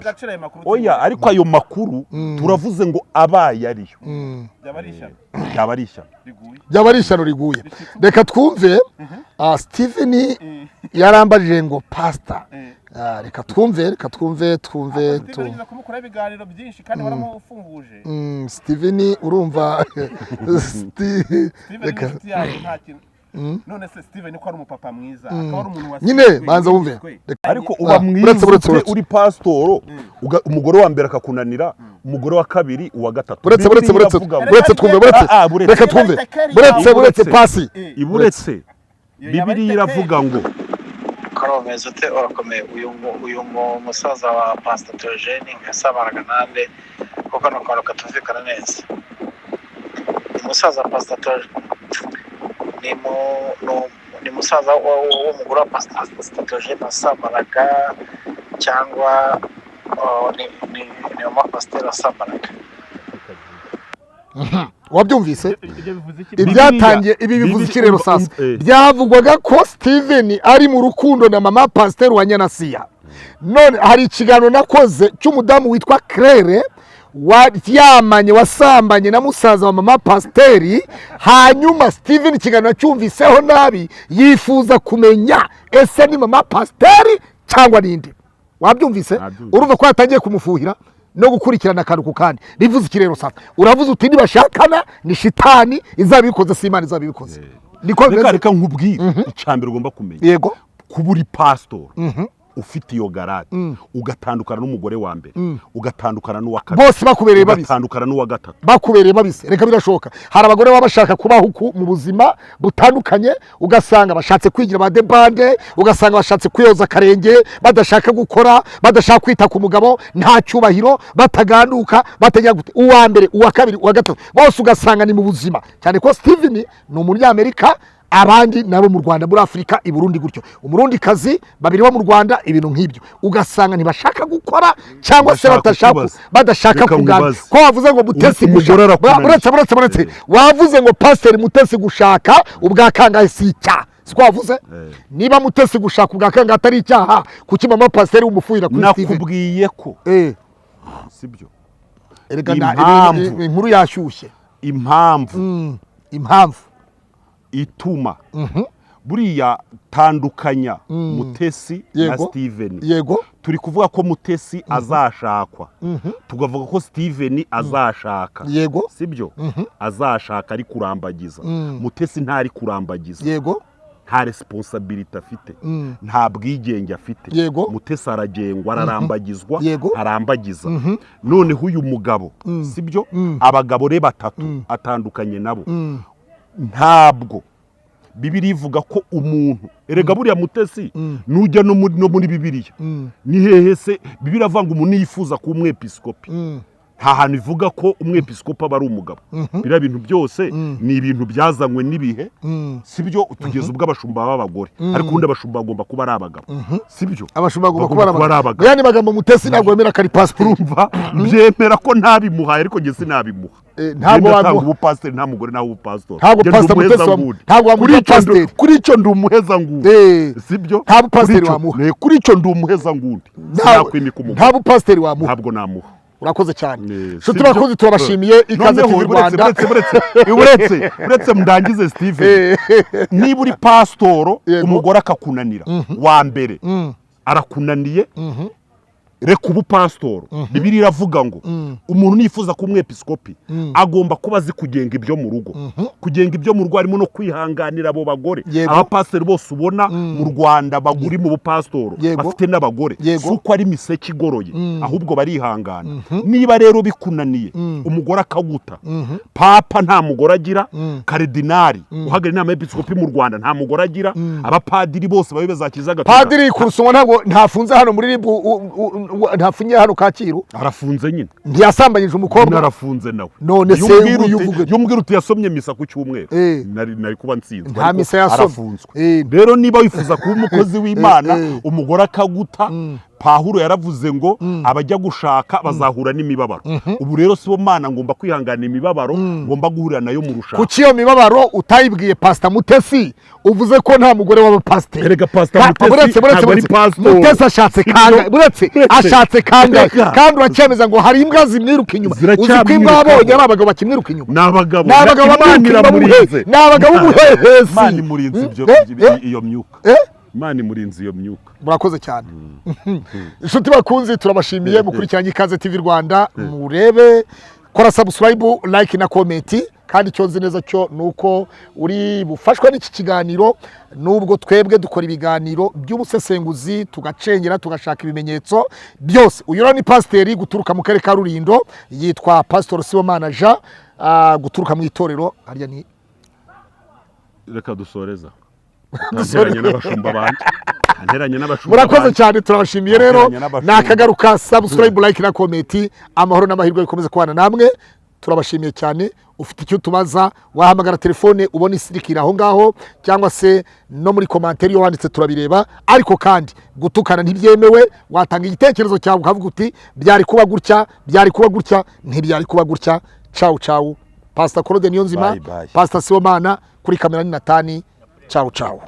oya, ariko ayo makuru turavuze ngo abaye ariyo byaba ari ishyano riguye. Reka twumve Steven yarambajije ngo Pastor reka twumve Steven kumukora ibiganiro byinshi kandi baramufunguje. Steven urumva Steven nta kintu. None se Steven ko ari umupapa mwiza akaba ari umuntu wasi nyine banza wumve ariko uba mwiza uri pasitoro umugore wa mbere akakunanira umugore wa kabiri uwa gatatu buretse twumve buretse pasi iburetse Bibiliya iravuga ngo Uramutse ute urakomeye uyu musaza wa Pastor Theogene nkasabaraga nande kuko nakora tuvikana neza umusaza Pastor ni musaza w'umugore wa Pastor Theogene asabaraga cyangwa ni umupasiteri asabaraga wabyumvise ibyatangiye ibi bivuze iki rero sasa byavugwaga ko Steven ari mu rukundo na mama pasiteri wa Assia none hari ikiganiro nakoze cy'umudamu witwa Claire waryamanye wasambanye na musaza wa mama pasiteri hanyuma Steven ikiganiro cyumviseho nabi yifuza kumenya ese ni mama pasiteri cyangwa ninde wabyumvise urumva ko yatangiye kumufuhira no gukurikirana akantu ku kandi bivuze iki rero sasa uravuze uti nibashakana ni shitani izabikoze si Imana izabikoze reka nkubwire icambere ugomba kumenya yego kuburi pastor ufite iyo garade ugatandukana n'umugore wa mbere ugatandukana n'uwa kabiri bose bakubereye babise ugatandukana n'uwa gatatu bakubereye babise reka birashoka hari abagore baba bashaka kubaho mu buzima butandukanye ugasanga bashatse kwigira ba debande ugasanga bashatse kwiyoza akarenge badashaka gukora badashaka kwita ku mugabo nta cyubahiro bataganduka batajya gute uwa mbere uwa kabiri uwa gatatu bose ugasanga ni mu buzima cyane ko Steven ni umunyamerika abandi nabo mu Rwanda muri Afrika i Burundi gutyo umurundi kazi babiri bo mu Rwanda ibintu nk'ibyo ugasanga ntibashaka gukora cyangwa se badashaka kugana ko wavuze ngo Mutesi gushaka buretse wavuze ngo pastor Mutesi gushaka ubwa kangahe si icyaha siko wavuze niba Mutesi gushaka ubwa kangahe atari icyaha kuki mama pastor w'umufuhira kuri Steven nakubwiye ko sibyo inkuru yashyushye impamvu ituma buriya tandukanya Mutesi na Steven yego turi kuvuga ko Mutesi azashakwa tugavuga ko Steven azashaka yego sibyo azashaka ari kurambagiza Mutesi ntari kurambagiza yego nta responsibility afite nta bwigenge afite yego Mutesi aragengwa ararambagizwa arambagiza noneho uyu mugabo sibyo abagabo re batatu atandukanye nabo ntabwo Bibiliya ivuga ko umuntu erega buriya Mutesi nujya no muri Bibiliya ni hehe se Bibiliya avuga ngo umuntu yifuza ku umwepiskopi nta hantu ivuga ko umwepiskopi aba ari umugabo biriya bintu byose ni ibintu byazanywe n'ibihe sibyo tugeze ubwo abashumba b'abagore ariko undi abashumba bagomba kuba ari abagabo sibyo abashumba bagomba kuba ari abagabo yani magambo Mutesi ntabwo yemera kari pastor urumva byemera ko ntabimuhaye ariko nge sinabimuha ntabwo wamuha ubupasiteri nta mugore nawe ubupasiteri ntabwo pastor Mutesi ntabwo wamuha pasiteri kuri icyo ndi umuheza ngundi sibyo ntabwo pasiteri wamuha kuri icyo ndi umuheza ngundi sinakwimika umugore ntabwo pasiteri wamuha ntabwo namuha urakoze cyane shuti bakoze turabashimiye ikaze TV Rwanda uretse mndangize Steven niba uri pasitoro umugore akakunanira wa mbere arakunaniye reka ubu pasitoro Bibiliya iravuga ngo umuntu nifuza ku umwepiskopi agomba kuba azi kugenga ibyo mu rugo kugenga ibyo mu rugo harimo no kwihanganira abo bagore abapasiteri bose ubona mu Rwanda baguri mu bupasitoro bafite n'abagore suko ari miseke igoroye ahubwo barihangana niba rero bikunaniye umugore akaguta papa nta mugore agira karidinari uhagarariye inama y'episkopi mu Rwanda nta mugore agira abapadiri bose babe bazakiza gatatu padiri kurusumwa ntabwo ntafunze hano muri ribu ntafunye hano Kacyiru arafunze nyine ntiyasambanyije umukobwa arafunze nawe none se yumbwira uti yasomye misa ku cyumweru nari kuba nsinzwe nta misa yasomye rero niba wifuza kuba umukozi w'Imana umugore akaguta Pawulo yaravuze ngo abajya gushaka bazahura n'imibabaro ubu rero sibo Mana ngomba kwihangana imibabaro ngomba guhurira nayo mu rushaka kuki iyo mibabaro utayibwiye Pastor Mutesi uvuze ko nta mugore w'aba pastor erega Pastor Mutesi ntabwo ari pastor Mutesi ashatse kanga ashatse kanga kandi uracyemeza ngo hari imbwa zimwiruka inyuma uzi ko imbwa abonye ari abagabo bakimwiruka inyuma n'abagabo bamwiruka n'abagabo buheheza Imana imurinze ibyo iyo myuka Imana imurinze iyo myuka. Murakoze cyane. Inshuti bakunzi turabashimiye mukurikiranye Ikaze TV Rwanda, murebe kora subscribe, like na comment, kandi cyo nzi neza cyo nuko uri bufashwe n'iki kiganiro, nubwo twebwe dukora ibiganiro by'ubusesenguzi tugacengera tugashaka ibimenyetso byose. Uyu ni pasiteri guturuka mu karere ka Rulindo, yitwa Pastor Sibomana Jean, guturuka mu itorero harya ni reka dusoreza nteranye n'abashumba banje. Murakoze cyane turabashimiye rero, nakagaruka subscribe, like na comment. Amahoro n'amahirwe bikomeze kubana namwe, turabashimiye cyane. Ufite icyo tubaza wahamagara telefone ubona isirikira aho ngaho, cyangwa se no muri commentaire yo wanditse turabireba. Ariko kandi gutukana ntibyemewe, watanga igitekerezo cyawe ukavuga uti byari kuba gutya, byari kuba gutya, ntibyari kuba gutya. Ciao ciao. Pastor Claude Niyonzima, Pastor Sibomana kuri kamera ni Natani. Ciao ciao.